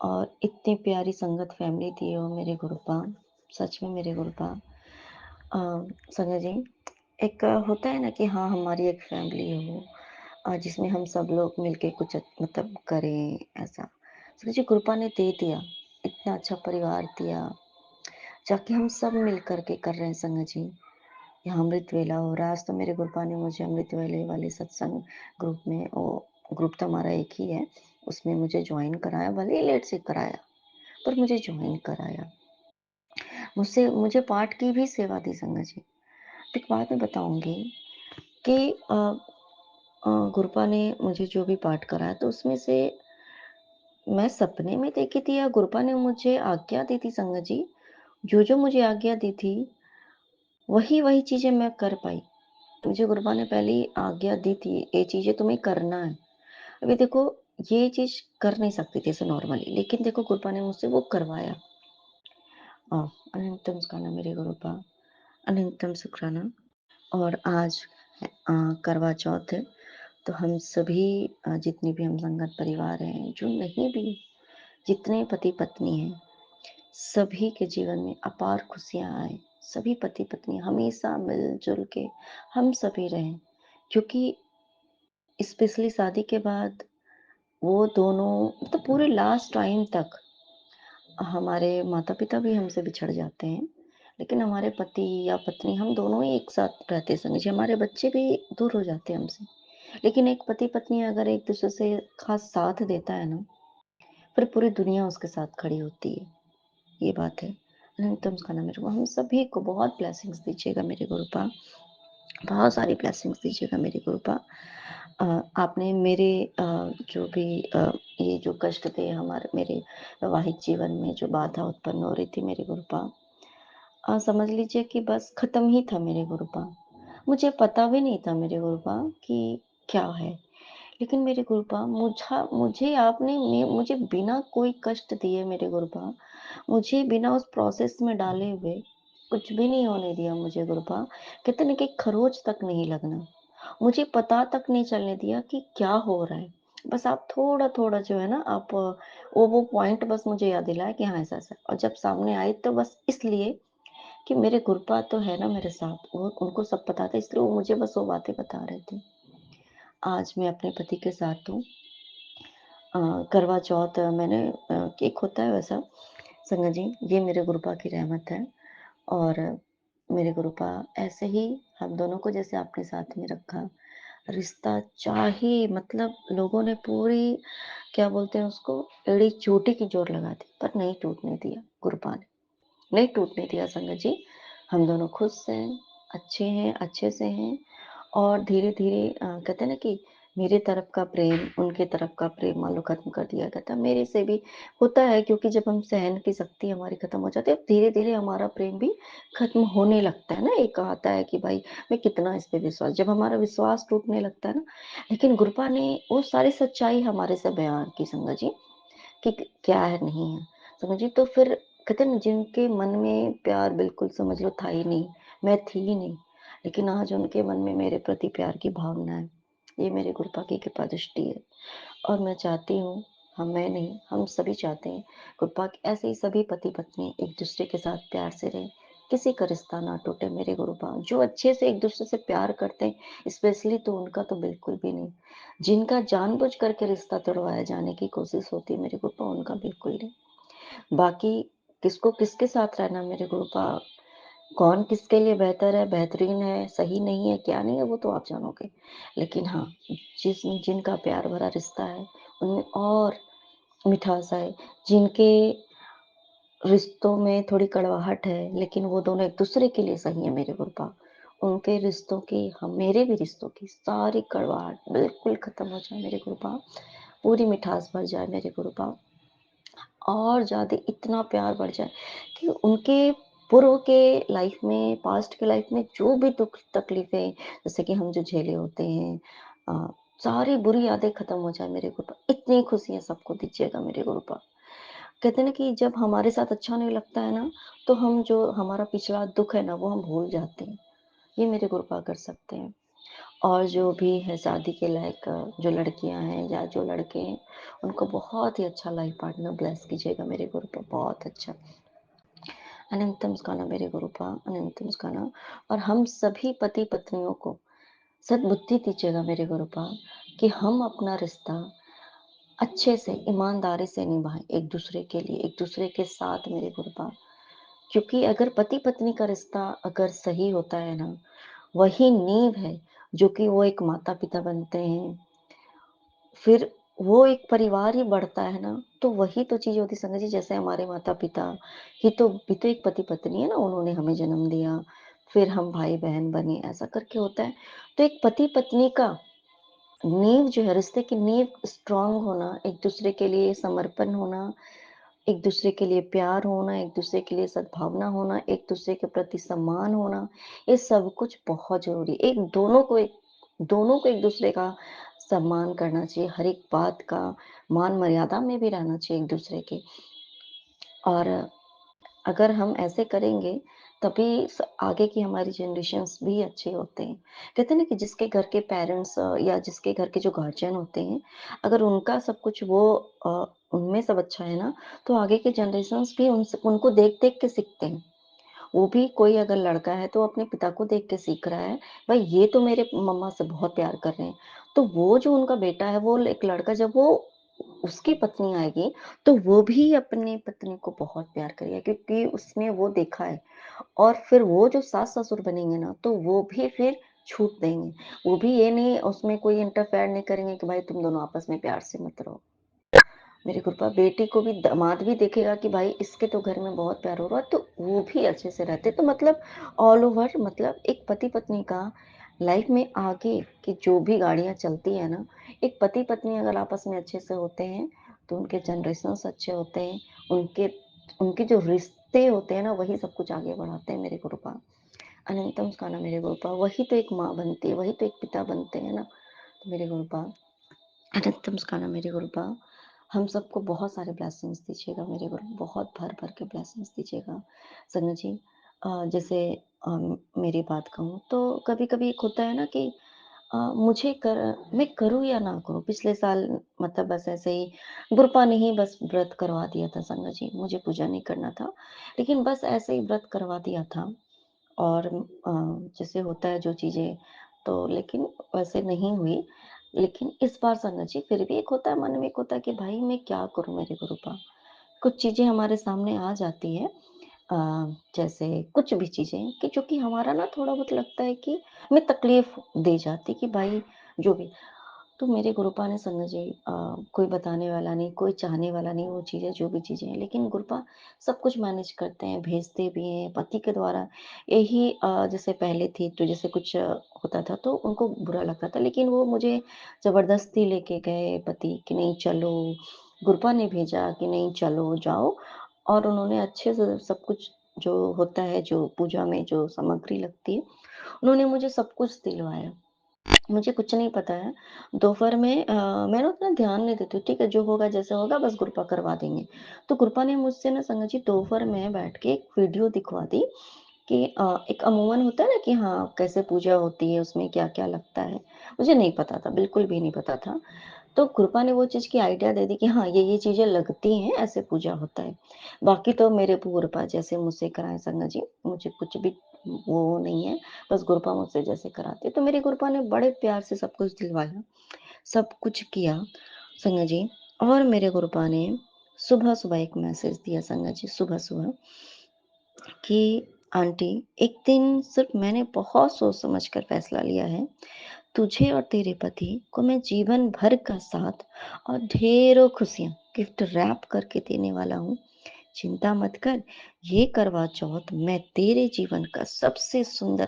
और इतनी प्यारी संगत फैमिली दिए हो मेरे गुरुपा, सच में मेरे गुरुपा। अ, संगत जी, एक होता है ना कि हाँ, हमारी एक फैमिली हो जिसमें हम सब लोग मिलके कुछ मतलब करें ऐसा। संगत जी, कृपा ने दे दिया, इतना अच्छा परिवार दिया, जाके हम सब मिल कर के कर रहे हैं संगत जी। यहाँ अमृत वेला हो रहा है, आज तो मेरे गुरुपा ने मुझे अमृत वेले वाले सत्संग ग्रुप में, वो ग्रुप तो हमारा एक ही है, उसमें मुझे ज्वाइन कराया, भले ही लेट से कराया, पर मुझे ज्वाइन कराया। मुझसे मुझे पाठ की भी सेवा दी संगत जी। एक बात मैं बताऊँगी कि गुरुपा ने मुझे जो भी पाठ कराया तो उसमें से मैं सपने में देखी थी या गुरुपा ने मुझे आज्ञा दी थी संगत जी, जो-जो मुझे आज्ञा दी थी, वही-वही चीज़ें मैं कर पाई। मुझे गुरुपा ने पहले ही आज्ञा दी थी, ये चीज़ें तुम्हें करना है। अभी देखो, ये चीज़ कर नहीं सकती थी ऐसे नॉर्मली, लेकिन देखो गुरुपा ने मुझसे वो करवाया। अनंतम शुक्राना मेरे गुरुपा, अनंतम शुक्राना। और आज अ, करवा चौथ है, तो हम सभी जितने भी हम संगत परिवार हैं, जो नहीं भी, जितने पति-पत्नी हैं, सभी के जीवन में अपार खुशियाँ आएँ। सभी पति-पत्नी हमेशा मिल-जुल के हम सभी रहें, क्योंकि स्पेशली शादी के बाद वो दोनों मतलब पूरे लास्ट टाइम तक हमारे माता-पिता भी हमसे बिछड़ जाते हैं, लेकिन हमारे पति या पत्नी हम दोनों ही एक साथ रहते हैं संग जी, हमारे बच्चे भी दूर हो जाते हैं हमसे। लेकिन एक पति-पत्नी अगर एक-दूसरे से खास साथ देता है ना, फिर पूरी दुनिया उसके साथ खड़ी होती है, ये बात है। अनंतम स्कंदम मेरे को हम सभी को बहुत ब्लेसिंग्स दीजिएगा मेरे गुरुपा, बहुत सारी ब्लेसिंग्स दीजिएगा मेरे गुरुपा। आपने मेरे जो भी ये जो कष्ट थे हमारे मेरे वैवाहिक जीवन में जो बाधा उत्पन्न हो रही थी मेरे गुरुपा, समझ लीजिए कि बस खत्म ही था मेरे गुरुपा। मुझे पता भी नहीं था मेरे गुरुपा कि क्या है। लेकिन मेरे गुरुपा मुझे आपने मुझे बिना कोई कष्ट दिए मेरे गुरुपा, मुझे बिना उस प्रोसेस में डाले हुए कुछ भी नहीं होने दिया मुझे गुरुपा। कहते हैं ना कि खरोच तक नहीं लगना। मुझे पता तक नहीं चलने दिया कि क्या हो रहा है। बस आप थोड़ा-थोड़ा जो है ना आप वो पॉइंट बस मुझे याद दिलाया कि हाँ, ऐसा-ऐसा। और जब सामने आई तो बस इसलिए कि मेरे गुरुपा तो है ना मेरे साथ, वो उनको सब पता था, इसलिए वो मुझे बस वो बातें बता रहे थे। आज मैं अपने पति के साथ हूँ। करवा चौथ मैंने एक होता है वैसा संगत जी, ये मेरे गुरुपा की रहमत है। और मेरे गुरुपा ऐसे ही हम दोनों को जैसे आपने साथ में रखा, रिश्ता चाहे मतलब लोगों ने पूरी क्या बोलते हैं उसको, एड़ी चोटी की जोर लगा दी, पर नहीं टूटने दिया गुरुपा ने, नहीं टूटने दिया संगत जी। हम दोनों खुश हैं, अच्छे से हैं। और धीरे-धीरे कहते हैं ना कि मेरे तरफ का प्रेम, उनके तरफ का प्रेम मान लो खत्म कर दिया गया था। मेरे से भी होता है, क्योंकि जब हम सहन की शक्ति हमारी खत्म हो जाती है, धीरे-धीरे हमारा प्रेम भी खत्म होने लगता है ना। एक आता है कि भाई मैं कितना इस पे विश्वास, जब हमारा विश्वास टूटने लगता है ना। लेकिन गुरुपा ने वो सारी सच्चाई हमारे से बयान की संगत जी, कि क्या है, नहीं है। समझ रही? तो फिर कहते हैं ना जिनके मन में प्यार बिल्कुल समझ लो था ही नहीं, मैं थी ही नहीं, लेकिन आज उनके मन में मेरे प्रति प्यार की भावना है। ये मेरे गुरुपा की कृपा दृष्टि है। और मैं चाहती हूँ, मैं नहीं, हम सभी चाहते हैं, गुरुपा के ऐसे ही सभी पति-पत्नी एक-दूसरे के साथ प्यार से रहें, किसी का रिश्ता ना टूटे मेरे गुरुपा। जो अच्छे से एक-दूसरे से प्यार करते हैं, स्पेशली तो उनका तो बिल्कुल भी नहीं। जिनका जानबूझ करके रिश्ता तोड़वाया जाने की कोशिश होती है मेरे गुरुपा, उनका बिल्कुल नहीं। बाकी किसको किसके साथ रहना मेरे गुरुपा, कौन किसके लिए बेहतर है, बेहतरीन है, सही नहीं है, क्या नहीं है, वो तो आप जानोगे। लेकिन हाँ, जिनका प्यार भरा रिश्ता है, उनमें और मिठास आए, जिनके रिश्तों में थोड़ी कड़वाहट है, लेकिन वो दोनों एक-दूसरे के लिए सही है मेरे गुरुपा। उनके रिश्तों की मेरे भी रिश्तों की सारी कड़वाहट बिल्कुल खत्म हो जाए मेरे गुरुपा, पूरी मिठास भर जाए मेरे गुरुपा। और ज़्यादा इतना प्यार बढ़ जाए कि उनके पूर्व के लाइफ में, पास्ट के लाइफ में जो भी दुःख तकलीफ़ें जैसे कि हम जो झेले होते हैं, अ, सारी बुरी यादें खत्म हो जाए मेरे गुरुपा। इतनी खुशियाँ सबको दीजिएगा मेरे गुरुपा। कहते हैं ना कि जब हमारे साथ अच्छा नहीं लगता है ना, तो हम जो हमारा पिछला दुःख है ना, वो हम भूल जाते हैं। ये मेरे गुरुपा कर सकते हैं। और जो भी है शादी के लायक जो लड़कियां हैं या जो लड़के हैं, उनको बहुत ही अच्छा लाइफ पार्टनर ब्लेस कीजिएगा मेरे गुरुपा, बहुत अच्छा। अनंतम स्काना मेरे गुरुपा, अनंतम स्काना। और हम सभी पति पत्नियों को सद्बुद्धि दीजिएगा मेरे गुरुपा, कि हम अपना रिश्ता अच्छे से ईमानदारी से निभाएं, एक दूसरे के लिए, एक दूसरे के साथ मेरे गुरुपा। क्योंकि अगर पति पत्नी का रिश्ता अगर सही होता है ना, वही नींव है जो कि वो एक माता पिता बनते हैं, फिर वो एक परिवार ही बढ़ता है ना, तो वही तो चीज़ होती है संगत जी। जैसे हमारे माता-पिता भी तो एक पति-पत्नी है ना, उन्होंने हमें जन्म दिया, फिर हम भाई-बहन बने, ऐसा करके होता है। तो एक पति-पत्नी का नींव जो है, रिश्ते की नींव स्ट्रॉन्ग होना, एक-दूसरे के लिए समर्पण होना, एक-दूसरे के लिए प्यार होना, एक-दूसरे के लिए सद्भावना होना, एक-दूसरे के प्रति सम्मान होना, ये सब कुछ बहुत ज़रूरी है। दोनों को एक-दूसरे का सम्मान करना चाहिए, हर एक बात का मान-मर्यादा में भी रहना चाहिए एक-दूसरे के। और अगर हम ऐसे करेंगे, तभी आगे की हमारी जनरेशंस भी अच्छे होते हैं। कहते हैं ना कि जिसके घर के पेरेंट्स या जिसके घर के जो गार्जियन होते हैं, अगर उनका सब कुछ उनमें सब अच्छा है ना, तो आगे के जनरेशंस भी उनको देख-देख के सीखते हैं। वो भी कोई अगर लड़का है तो अपने पिता को देख के सीख रहा है, भाई ये तो मेरे मम्मा से बहुत प्यार कर रहे हैं। तो वो जो उनका बेटा है, वो एक लड़का, जब वो उसकी पत्नी आएगी, तो वो भी अपनी पत्नी को बहुत प्यार करेगा, क्योंकि उसने वो देखा है। और फिर वो जो सास-ससुर बनेंगे ना, तो वो भी फिर छूट देंगे। वो भी ये नहीं, उसमें कोई इंटरफेयर नहीं करेंगे कि भाई तुम दोनों आपस में प्यार से मत रहो। मेरी कृपा बेटी को भी, दामाद भी देखेगा कि भाई इसके तो घर में बहुत प्यार हो रहा है, तो वो भी अच्छे से रहते। तो मतलब ऑल ओवर, मतलब एक पति पत्नी का लाइफ में आगे की जो भी गाड़ियां चलती है ना, एक पति पत्नी अगर आपस में अच्छे से होते हैं, तो उनके जनरेशन अच्छे होते हैं। उनके उनके जो रिश्ते होते हैं ना, वही सब कुछ आगे बढ़ाते हैं मेरे कृपा। अनंतम उसका ना मेरे कृपा, वही तो एक माँ बनती है, वही तो एक पिता बनते हैं ना। तो मेरे कृपा, अनंतम उसका ना मेरे कृपा। हम सबको बहुत सारे ब्लेसिंग्स दीजिएगा मेरे गुरु, बहुत भर-भर के ब्लेसिंग्स दीजिएगा। संगत जी, जैसे मेरी बात कहूँ तो कभी-कभी एक होता है ना कि मैं करूँ या ना करूँ। पिछले साल मतलब बस ऐसे ही गुरपा ने ही बस व्रत करवा दिया था संगत जी, मुझे पूजा नहीं करना था। लेकिन बस ऐसे ही व्रत करवा दिया था। और जैसे होता है जो चीज़ें, तो लेकिन वैसे नहीं हुई। लेकिन इस बार संगत जी फिर भी एक होता है, मन में एक होता है कि भाई मैं क्या करूँ मेरे गुरुपा? कुछ चीज़ें हमारे सामने आ जाती हैं, अ, जैसे कुछ भी चीज़ें कि जो कि हमारा ना थोड़ा बहुत लगता है कि हमें तकलीफ़ दे जाती, कि भाई जो भी। तो मेरे गुरुपा ने संगत जी, कोई बताने वाला नहीं, कोई चाहने वाला नहीं, वो चीज़ें जो भी चीज़ें हैं, लेकिन गुरुपा सब कुछ मैनेज करते हैं, भेजते भी हैं पति के द्वारा। यही जैसे पहले थी तो जैसे कुछ होता था तो उनको बुरा लगता था, लेकिन वो मुझे ज़बरदस्ती लेके गए पति कि नहीं चलो, गुरुपा ने भेजा कि नहीं चलो, जाओ। और उन्होंने अच्छे से सब कुछ जो होता है, जो पूजा में जो सामग्री लगती है, उन्होंने मुझे सब कुछ दिलवाया। मुझे कुछ नहीं पता है। दोपहर में मैं ना उतना ध्यान नहीं देती हूँ, ठीक है, जो होगा जैसे होगा बस गुरपा करवा देंगे। तो गुरपा ने मुझसे ना संगत जी दोपहर में बैठ के एक वीडियो दिखवा दी कि एक अमूमन होता है ना कि हाँ, कैसे पूजा होती है, उसमें क्या-क्या लगता है। मुझे नहीं पता था, बिल्कुल भी नहीं पता था। तो कृपा ने वो चीज़ की आइडिया दे दी कि हाँ, ये चीज़ें लगती हैं, ऐसे पूजा होता है। बाकी तो मेरे गुरुपा जैसे मुझसे कराएँ संगत जी, मुझे कुछ भी वो नहीं है, बस गुरुपा मुझसे जैसे कराते। तो मेरे गुरुपा ने बड़े प्यार से सब कुछ दिलवाया, सब कुछ किया संगत जी। और मेरे गुरुपा ने सुबह-सुबह एक मैसेज दिया संगत जी, सुबह-सुबह कि आंटी, एक दिन सिर्फ मैंने बहुत सोच समझ कर फैसला लिया है। तुझे और तेरे पति को मैं जीवन भर का साथ और ढेरों खुशियाँ गिफ्ट रैप करके देने वाला हूँ। चिंता मत कर, ये करवा चौथ मैं तेरे जीवन का सबसे सुंदर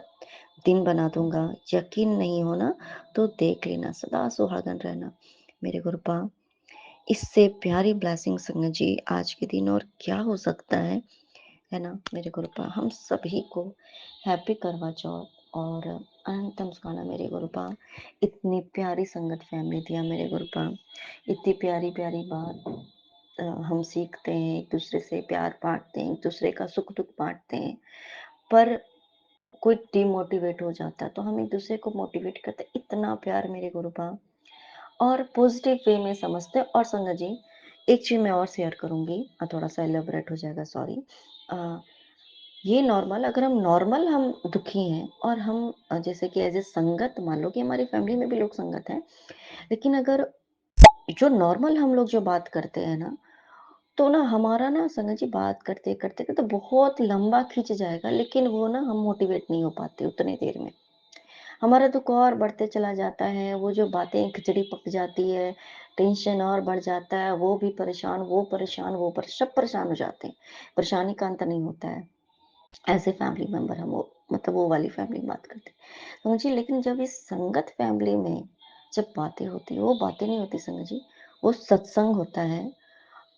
दिन बना दूंगा। यकीन नहीं हो ना तो देख लेना, सदा सुहागन रहना मेरे गुरुपा। इससे प्यारी ब्लेसिंग संगत जी आज के दिन और क्या हो सकता है ना मेरे गुरुपा। हम सभी को हैप्पी करवा चौथ और अनंतम सुखाना मेरे गुरुपा। इतनी प्यारी संगत फैमिली दिया मेरे गुरुपा, इतनी प्यारी प्यारी बात हम सीखते हैं, एक दूसरे से प्यार बांटते हैं, एक दूसरे का सुख दुख बांटते हैं। पर कोई डिमोटिवेट हो जाता है तो हम एक दूसरे को मोटिवेट करते हैं। इतना प्यार मेरे गुरुपा और पॉजिटिव वे में समझते हैं। और संगत जी एक चीज मैं और शेयर करूंगी, थोड़ा सा एलेबोरेट हो जाएगा, सॉरी। ये नॉर्मल, अगर हम दुखी हैं और हम जैसे कि एज ए संगत, मान लो कि हमारी फैमिली में भी लोग संगत हैं, लेकिन अगर जो नॉर्मल हम लोग जो बात करते हैं ना, तो ना हमारा ना संगत जी बात करते करते करते बहुत लंबा खींच जाएगा, लेकिन वो ना हम मोटिवेट नहीं हो पाते उतने देर में। हमारा दुख और बढ़ते चला जाता है, वो जो बातें खिचड़ी पक जाती है, टेंशन और बढ़ जाता है, वो भी परेशान, वो परेशान, सब परेशान हो जाते हैं। परेशानी का अंत नहीं होता है। ऐसे फैमिली मेंबर हम वो, मतलब वो वाली फैमिली की बात करते हैं तो मुझे। लेकिन जब इस संगत फैमिली में जब बातें होती है, वो बातें नहीं होती संगत जी, वो सत्संग होता है।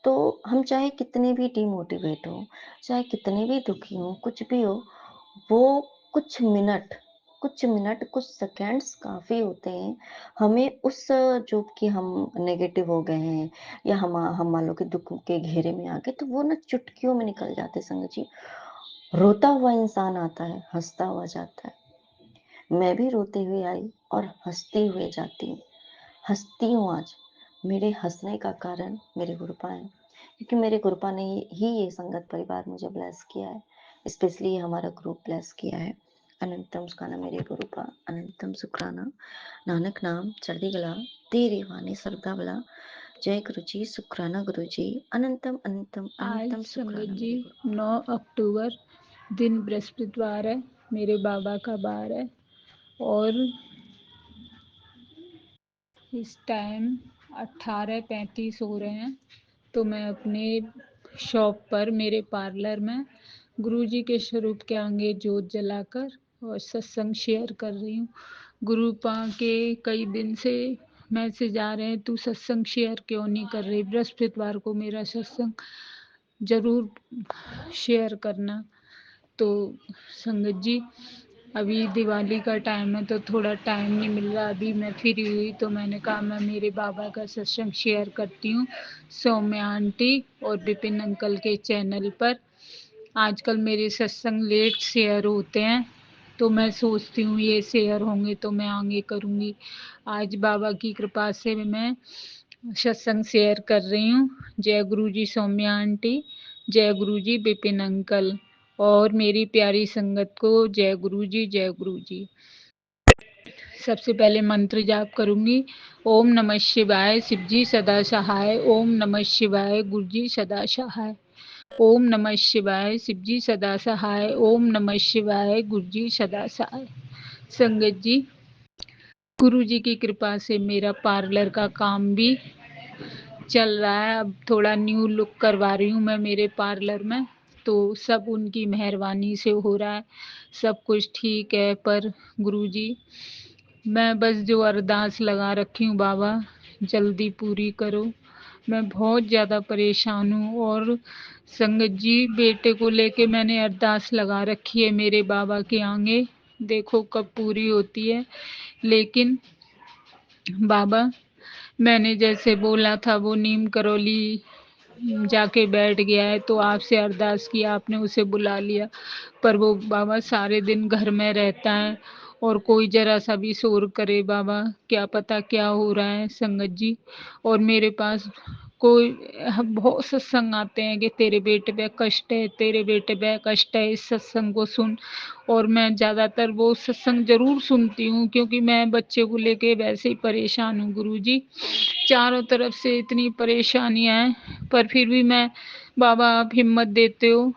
तो हम चाहे कितने भी डिमोटिवेट हो, चाहे कितने भी दुखी हो, कुछ भी हो, वो कुछ मिनट कुछ सेकेंड्स काफी होते हैं हमें उस, जो कि हम नेगेटिव हो गए हैं या हम मान लो कि दुख के घेरे में आ गए, तो वो ना चुटकियों में निकल जाते हैं संगत जी। रोता हुआ इंसान आता है, हंसता हुआ जाता है। मैं भी रोते हुए आई और हंसती हुए जाती हूँ। हंसती हूँ आज। मेरे हंसने का कारण मेरे गुरुपा है, क्योंकि मेरे गुरुपा ने ही ये संगत परिवार मुझे ब्लेस किया है, स्पेशली ये हमारा ग्रुप ब्लेस किया है। अनंतम सुखाना मेरे गुरुपा, अनंतम सुखराना। नानक नाम चढ़दी गला, तेरे वाणी सरदा बला। जय गुरु जी, शुक्राना गुरु जी। अनंतम अनंतम आज अनंतम संगत शुक्राना जी मेरे गुरु। 9 अक्टूबर दिन बृहस्पतिवार है, मेरे बाबा का बार है और इस टाइम 18:35 हो रहे हैं। तो मैं अपने शॉप पर, मेरे पार्लर में गुरुजी के स्वरूप के आगे जोत जलाकर और सत्संग शेयर कर रही हूँ। गुरुपा के कई दिन से मैसेज आ रहे हैं, तू सत्संग शेयर क्यों नहीं कर रही, बृहस्पतिवार को मेरा सत्संग जरूर शेयर करना। तो संगत जी अभी दिवाली का टाइम है तो थोड़ा टाइम नहीं मिल रहा। अभी मैं फ्री हुई तो मैंने कहा मैं मेरे बाबा का सत्संग शेयर करती हूँ सौम्या आंटी और विपिन अंकल के चैनल पर। आजकल मेरे सत्संग लेट शेयर होते हैं तो मैं सोचती हूँ ये शेयर होंगे तो मैं आगे करूँगी। आज बाबा की कृपा से मैं सत्संग शेयर कर रही हूँ। जय गुरु जी सौम्या आंटी, जय गुरु जी विपिन अंकल और मेरी प्यारी संगत को जय गुरु जी, जय गुरु जी। सबसे पहले मंत्र जाप करूंगी। ओम नमः शिवाय, शिव जी सदा सहाय। ओम नमः शिवाय, गुरु जी सदा सहाय। ओम नमः शिवाय, शिव जी सदा सहाय। ओम नमः शिवाय, गुरु जी सदा सहाय। संगत जी गुरु जी की कृपा से मेरा पार्लर का काम भी चल रहा है। अब थोड़ा न्यू लुक करवा रही हूँ मैं मेरे पार्लर में, तो सब उनकी मेहरबानी से हो रहा है, सब कुछ ठीक है। पर गुरुजी मैं बस जो अरदास लगा रखी हूँ, बाबा जल्दी पूरी करो। मैं बहुत ज़्यादा परेशान हूँ। और संगत जी बेटे को लेके मैंने अरदास लगा रखी है मेरे बाबा के आगे, देखो कब पूरी होती है। लेकिन बाबा मैंने जैसे बोला था वो नीम करौली जाके बैठ गया है, तो आपसे अरदास की, आपने उसे बुला लिया, पर वो बाबा सारे दिन घर में रहता है और कोई जरा सा भी शोर करे बाबा क्या पता क्या हो रहा है संगत जी। और मेरे पास कोई बहुत सत्संग आते हैं कि तेरे बेटे पे कष्ट है, तेरे बेटे पे कष्ट है, इस सत्संग को सुन। और मैं ज़्यादातर वो सत्संग ज़रूर सुनती हूँ क्योंकि मैं बच्चे को लेके वैसे ही परेशान हूँ गुरुजी। चारों तरफ से इतनी परेशानियां हैं, पर फिर भी मैं, बाबा आप हिम्मत देते हो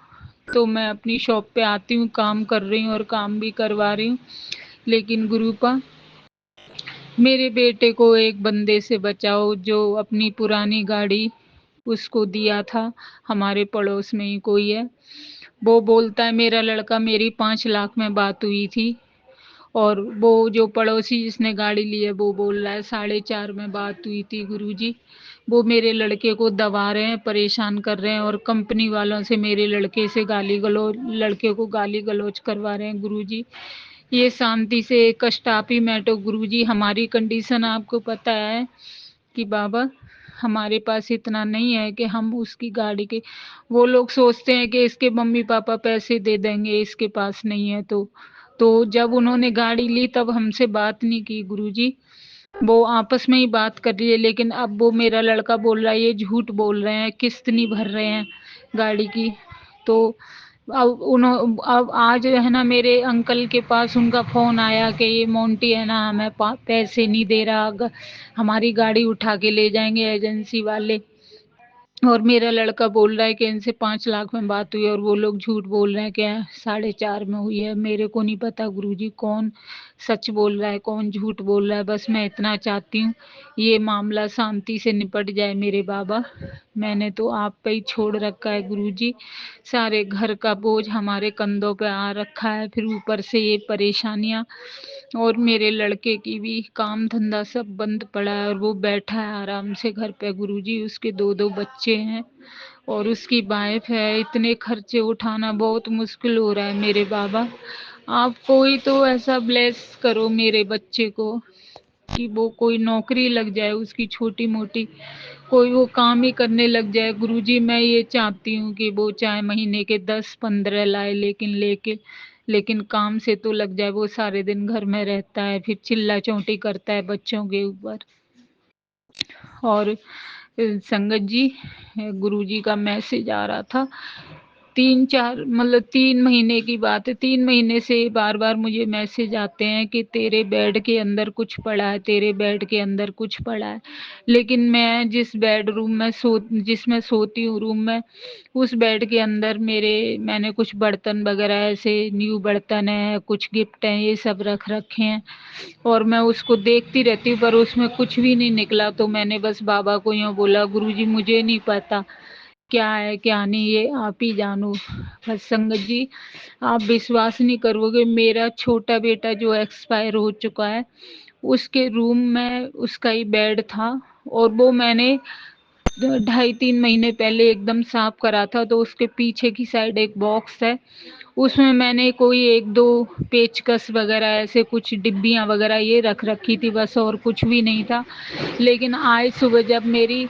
तो मैं अपनी शॉप पे आती हूँ, काम कर रही हूँ और काम भी करवा रही हूँ। लेकिन गुरुपा, मेरे बेटे को एक बंदे से बचाओ जो अपनी पुरानी गाड़ी उसको दिया था। हमारे पड़ोस में ही कोई है, वो बोलता है मेरा लड़का, मेरी 5 लाख में बात हुई थी, और वो जो पड़ोसी जिसने गाड़ी ली है वो बोल रहा है 4.5 में बात हुई थी। गुरुजी, वो मेरे लड़के को दबा रहे हैं, परेशान कर रहे हैं, और कंपनी वालों से मेरे लड़के को गाली गलौज करवा रहे हैं। गुरुजी, ये शांति से कष्ट आप ही मैटो। गुरुजी, हमारी कंडीशन आपको पता है कि बाबा, हमारे पास इतना नहीं है कि हम उसकी गाड़ी के, वो लोग सोचते हैं कि इसके मम्मी पापा पैसे दे देंगे, इसके पास नहीं है तो जब उन्होंने गाड़ी ली तब हमसे बात नहीं की गुरुजी, वो आपस में ही बात कर रही है। लेकिन अब वो मेरा लड़का बोल रहा है ये झूठ बोल रहे हैं, किस्त नहीं भर रहे हैं गाड़ी की। तो अब आज है ना, मेरे अंकल के पास उनका फोन आया कि ये मोंटी है ना, हमें पैसे नहीं दे रहा, हमारी गाड़ी उठा के ले जाएंगे एजेंसी वाले, और मेरा लड़का बोल रहा है कि इनसे 5 लाख में बात हुई, और वो लोग झूठ बोल रहे हैं कि 4.5 में हुई है। मेरे को नहीं पता गुरुजी कौन सच बोल रहा है कौन झूठ बोल रहा है। बस मैं इतना चाहती हूँ ये मामला शांति से निपट जाए मेरे बाबा। मैंने तो आप पे ही छोड़ रखा है गुरुजी, सारे घर का बोझ हमारे कंधों पे आ रखा है, फिर ऊपर से ये परेशानियां, और मेरे लड़के की भी काम धंधा सब बंद पड़ा है, और वो बैठा है आराम से घर पे गुरुजी। उसके 2 बच्चे हैं और उसकी वाइफ है, इतने खर्चे उठाना बहुत मुश्किल हो रहा है मेरे बाबा। आप कोई तो ऐसा ब्लेस करो मेरे बच्चे को कि वो कोई नौकरी लग जाए उसकी, छोटी मोटी कोई वो काम ही करने लग जाए गुरुजी। मैं ये चाहती हूँ कि वो चाहे महीने के 10-15 लाए, लेकिन काम से तो लग जाए। वो सारे दिन घर में रहता है, फिर चिल्ला चोंटी करता है बच्चों के ऊपर। और संगत जी, गुरुजी का मैसेज आ रहा था, 3-4 मतलब 3 महीने की बात है, 3 महीने से बार बार मुझे मैसेज आते हैं कि तेरे बेड के अंदर कुछ पड़ा है, तेरे बेड के अंदर कुछ पड़ा है। लेकिन मैं जिस बेडरूम में जिसमें सोती हूँ रूम में, उस बेड के अंदर मैंने कुछ बर्तन वगैरह ऐसे न्यू बर्तन है, कुछ गिफ्ट हैं, ये सब रख रखे हैं, और मैं उसको देखती रहती हूँ पर उसमें कुछ भी नहीं निकला। तो मैंने बस बाबा को यूँ बोला, गुरुजी मुझे नहीं पता क्या है क्या नहीं, ये आप ही जानो। बस संगत जी, आप विश्वास नहीं करोगे, मेरा छोटा बेटा जो एक्सपायर हो चुका है, उसके रूम में उसका ही बेड था, और वो मैंने 2.5-3 महीने पहले एकदम साफ करा था। तो उसके पीछे की साइड एक बॉक्स है, उसमें मैंने कोई 1-2 पेचकस वगैरह ऐसे कुछ डिब्बियां वगैरह ये रख रखी थी बस, और कुछ भी नहीं था। लेकिन आज सुबह जब मेरी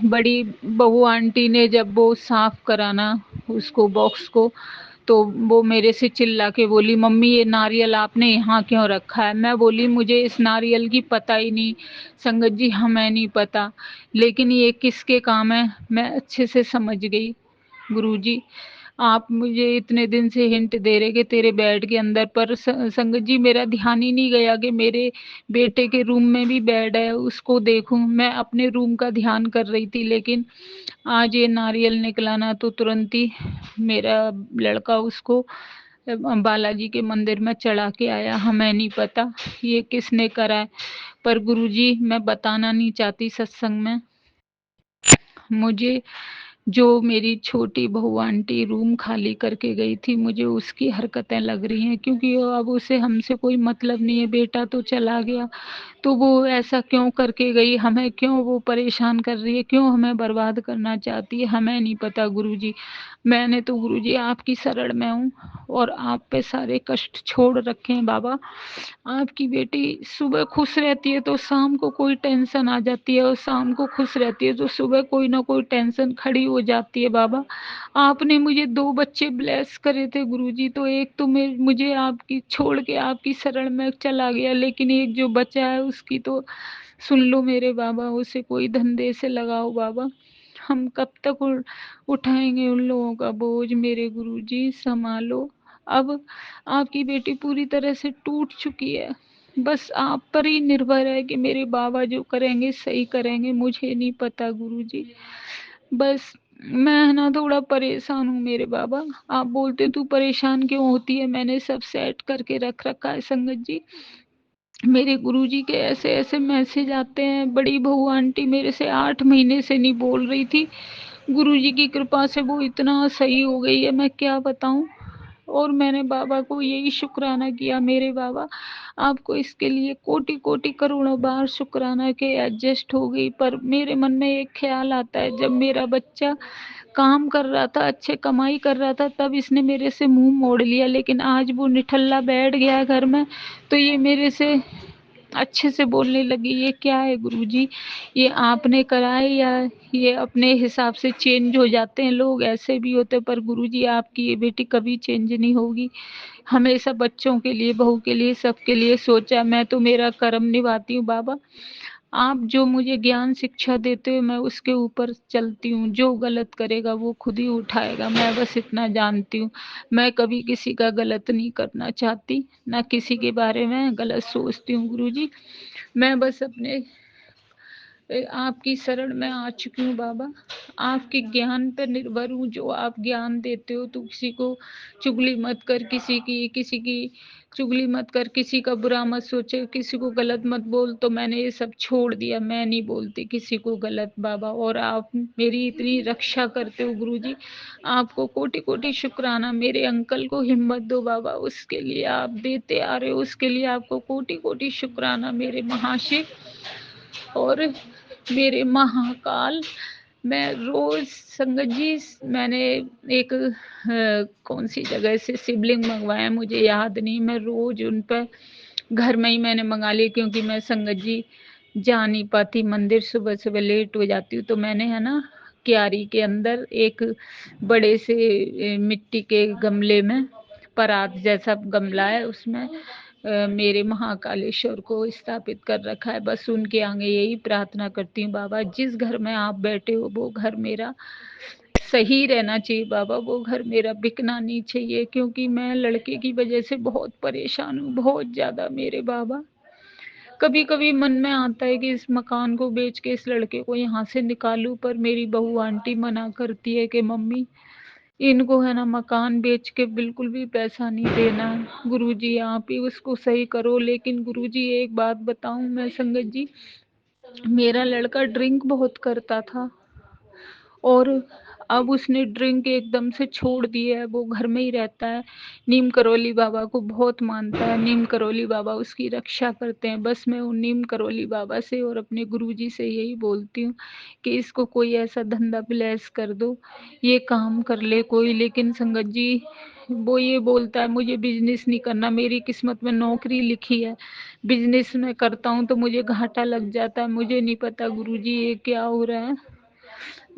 बड़ी बहू आंटी ने जब वो साफ कराना उसको बॉक्स को, तो वो मेरे से चिल्ला के बोली, मम्मी ये नारियल आपने यहाँ क्यों रखा है? मैं बोली मुझे इस नारियल की पता ही नहीं संगत जी, हमें नहीं पता, लेकिन ये किसके काम है मैं अच्छे से समझ गई। गुरुजी, आप मुझे इतने दिन से हिंट दे रहे कि तेरे बेड के अंदर, पर संगत जी मेरा ध्यान ही नहीं गया कि मेरे बेटे के रूम में भी बेड है, उसको देखूं। मैं अपने रूम का ध्यान कर रही थी, लेकिन आज ये नारियल निकला ना, तो तुरंत ही मेरा लड़का उसको बालाजी के मंदिर में चढ़ा के आया। हमें नहीं पता ये किसने करा है, पर गुरुजी मैं बताना नहीं चाहती सत्संग में। मुझे जो मेरी छोटी बहू आंटी रूम खाली करके गई थी, मुझे उसकी हरकतें लग रही हैं, क्योंकि अब उसे हमसे कोई मतलब नहीं है, बेटा तो चला गया, तो वो ऐसा क्यों करके गई, हमें क्यों वो परेशान कर रही है, क्यों हमें बर्बाद करना चाहती है, हमें नहीं पता गुरुजी। मैंने तो गुरुजी आपकी शरण में हूँ, और आप पे सारे कष्ट छोड़ रखे हैं बाबा। आपकी बेटी सुबह खुश रहती है तो शाम को कोई टेंशन आ जाती है, और शाम को खुश रहती है तो सुबह कोई ना कोई टेंशन खड़ी हो जाती है बाबा। आपने मुझे 2 बच्चे ब्लेस करे थे गुरुजी, तो एक तो मुझे आपकी छोड़ के आपकी शरण में चला गया, लेकिन एक जो बचा है उसकी तो सुन लो मेरे बाबा, उसे कोई धंधे से लगाओ बाबा। हम कब तक उठाएंगे उन लोगों का बोझ, मेरे गुरुजी संभालो। अब आपकी बेटी पूरी तरह से टूट चुकी है, बस आप पर ही निर्भर है कि मेरे बाबा जो करेंगे सही करेंगे, मुझे नहीं पता गुरुजी। बस मैं है ना थोड़ा परेशान हूँ मेरे बाबा। आप बोलते तू परेशान क्यों होती है, मैंने सब सेट करके रख रखा है संगत जी। मेरे गुरुजी के ऐसे-ऐसे मैसेज आते हैं, बड़ी बहू आंटी मेरे से 8 महीने से नहीं बोल रही थी। गुरुजी की कृपा से वो इतना सही हो गई है, मैं क्या बताऊँ। और मैंने बाबा को यही शुक्राना किया, मेरे बाबा आपको इसके लिए कोटि-कोटि करोड़ों बार शुक्राना कि एडजस्ट हो गई। पर मेरे मन में एक ख़्याल आता है, जब मेरा बच्चा काम कर रहा था, अच्छे कमाई कर रहा था, तब इसने मेरे से मुँह मोड़ लिया, लेकिन आज वो निठल्ला बैठ गया है घर में, तो ये मेरे से अच्छे से बोलने लगी। ये क्या है गुरुजी, ये आपने करा है या ये अपने हिसाब से चेंज हो जाते हैं लोग, ऐसे भी होते हैं। पर गुरुजी आपकी ये बेटी कभी चेंज नहीं होगी, हमेशा बच्चों के लिए, बहू के लिए, सबके लिए सोचा। मैं तो मेरा कर्म निभाती हूँ बाबा, आप जो मुझे ज्ञान शिक्षा देते हो मैं उसके ऊपर चलती हूँ, जो गलत करेगा वो खुद ही उठाएगा, मैं बस इतना जानती हूँ। मैं कभी किसी का गलत नहीं करना चाहती, ना किसी के बारे में गलत सोचती हूँ गुरुजी। मैं बस अपने आपकी शरण में आ चुकी हूँ बाबा, आपके ज्ञान पर निर्भर हूँ। जो आप ज्ञान देते हो तो किसी को चुगली मत कर, किसी की चुगली मत कर, किसी का बुरा मत सोचे, किसी को गलत मत बोल। तो मैंने ये सब छोड़ दिया, मैं नहीं बोलती किसी को गलत बाबा। और आप मेरी इतनी रक्षा करते हो गुरुजी, आपको कोटि कोटि शुक्राना। मेरे अंकल को हिम्मत दो बाबा, उसके लिए आप देते आ रहे हो, उसके लिए आपको कोटि कोटि शुक्राना मेरे महाशिव और मेरे महाकाल। मैं रोज संगत जी, मैंने एक कौन सी जगह से शिवलिंग मंगवाया मुझे याद नहीं, मैं रोज उन पर घर में ही मैंने मंगा लिया, क्योंकि मैं संगत जी जा नहीं पाती मंदिर, सुबह सुबह लेट हो जाती हूँ। तो मैंने है ना क्यारी के अंदर एक बड़े से मिट्टी के गमले में, परात जैसा गमला है, उसमें मेरे महाकालेश्वर को स्थापित कर रखा है। बस उनके आगे यही प्रार्थना करती हूँ बाबा, जिस घर में आप बैठे हो वो घर मेरा सही रहना चाहिए बाबा, वो घर मेरा बिकना नहीं चाहिए, क्योंकि मैं लड़के की वजह से बहुत परेशान हूँ, बहुत ज़्यादा मेरे बाबा। कभी कभी मन में आता है कि इस मकान को बेच के इस लड़के को यहाँ से निकालूं, पर मेरी बहू आंटी मना करती है कि मम्मी इनको है ना मकान बेच के बिल्कुल भी पैसा नहीं देना, गुरुजी आप ही उसको सही करो। लेकिन गुरुजी एक बात बताऊं मैं संगत जी, मेरा लड़का ड्रिंक बहुत करता था और अब उसने ड्रिंक एकदम से छोड़ दी है, वो घर में ही रहता है। नीम करोली बाबा को बहुत मानता है, नीम करोली बाबा उसकी रक्षा करते हैं। बस मैं उन नीम करोली बाबा से और अपने गुरुजी से यही बोलती हूँ कि इसको कोई ऐसा धंधा ब्लेस कर दो, ये काम कर ले कोई। लेकिन संगत जी वो ये बोलता है मुझे बिजनेस नहीं करना, मेरी किस्मत में नौकरी लिखी है, बिजनेस में करता हूँ तो मुझे घाटा लग जाता है। मुझे नहीं पता गुरुजी ये क्या हो रहा है।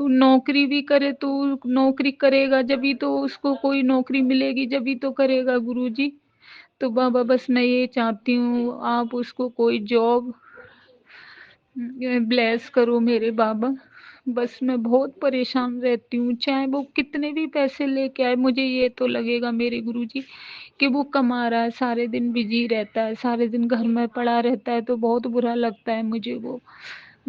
नौकरी भी करे तो नौकरी करेगा जभी तो उसको कोई नौकरी मिलेगी, जभी तो करेगा गुरुजी। तो बाबा बस मैं ये चाहती हूँ आप उसको कोई जॉब ब्लेस करो मेरे बाबा। बस मैं बहुत परेशान रहती हूँ, चाहे वो कितने भी पैसे लेके आए, मुझे ये तो लगेगा मेरे गुरुजी कि वो कमा रहा है, सारे दिन बिजी रहता है, सारे दिन घर में पड़ा रहता है, तो बहुत बुरा लगता है मुझे वो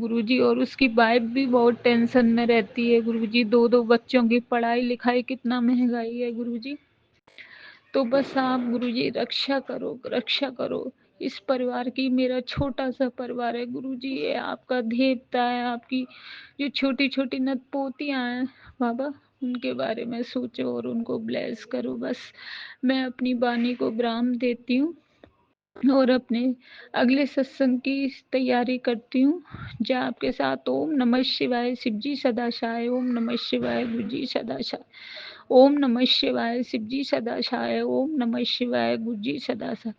गुरुजी। और उसकी वाइफ भी बहुत टेंशन में रहती है गुरुजी, दो दो बच्चों की पढ़ाई लिखाई, कितना महंगाई है गुरुजी। तो बस आप गुरुजी रक्षा करो, रक्षा करो इस परिवार की। मेरा छोटा सा परिवार है गुरुजी, ये आपका देवता है, आपकी जो छोटी छोटी नतपोतियाँ हैं बाबा, उनके बारे में सोचो और उनको ब्लेस करो। बस मैं अपनी वाणी को विराम देती हूँ और अपने अगले सत्संग की तैयारी करती हूँ जाप के साथ। ओम नमः शिवाय, शिवजी सदा सहाय। ओम नमः शिवाय, गुरुजी सदा सहाय। ओम नमः शिवाय, शिवजी सदा सहाय। ओम नमः शिवाय, गुरुजी सदा सहाय।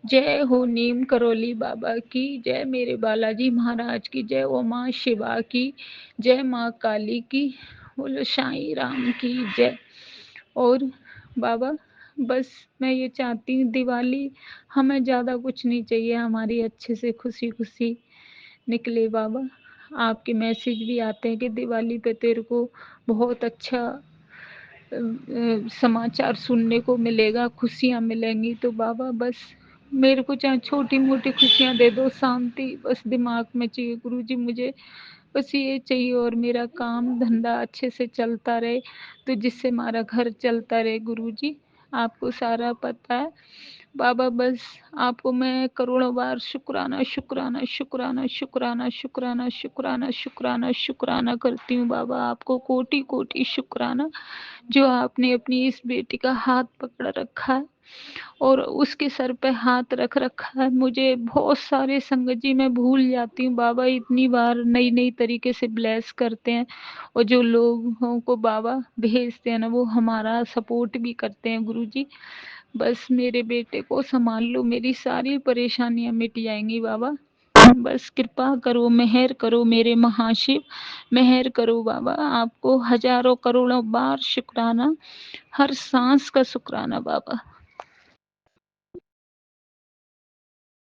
जय हो नीम करोली बाबा की जय, मेरे बालाजी महाराज की जय, ओ माँ शिवा की जय, माँ काली की, बोलो साईं राम की जय। और बाबा बस मैं ये चाहती हूँ दिवाली हमें ज़्यादा कुछ नहीं चाहिए, हमारी अच्छे से खुशी खुशी निकले बाबा। आपके मैसेज भी आते हैं कि दिवाली पे तेरे को बहुत अच्छा समाचार सुनने को मिलेगा, खुशियाँ मिलेंगी। तो बाबा बस मेरे को चाहे छोटी मोटी खुशियाँ दे दो, शांति बस दिमाग में चाहिए गुरुजी मुझे। बस ये चाहिए, और मेरा काम धंधा अच्छे से चलता रहे, तो जिससे हमारा घर चलता रहे। गुरुजी आपको सारा पता है बाबा, बस आपको मैं करोड़ों बार शुक्राना शुक्राना शुक्राना शुक्राना शुक्राना शुक्राना शुक्राना शुक्राना करती हूँ बाबा। आपको कोटि कोटि शुक्राना, जो आपने अपनी इस बेटी का हाथ पकड़ रखा है और उसके सर पे हाथ रख रखा है। मुझे बहुत सारे संगत जी मैं भूल जाती हूँ बाबा, इतनी बार नई नई तरीके से ब्लेस करते हैं, और जो लोगों को बाबा भेजते हैं ना, वो हमारा सपोर्ट भी करते हैं। गुरुजी बस मेरे बेटे को संभाल लो, मेरी सारी परेशानियां मिट जाएंगी बाबा। बस कृपा करो, मेहर करो मेरे महाशिव, मेहर करो बाबा। आपको हजारों करोड़ों बार शुक्राना, हर सांस का शुक्राना बाबा।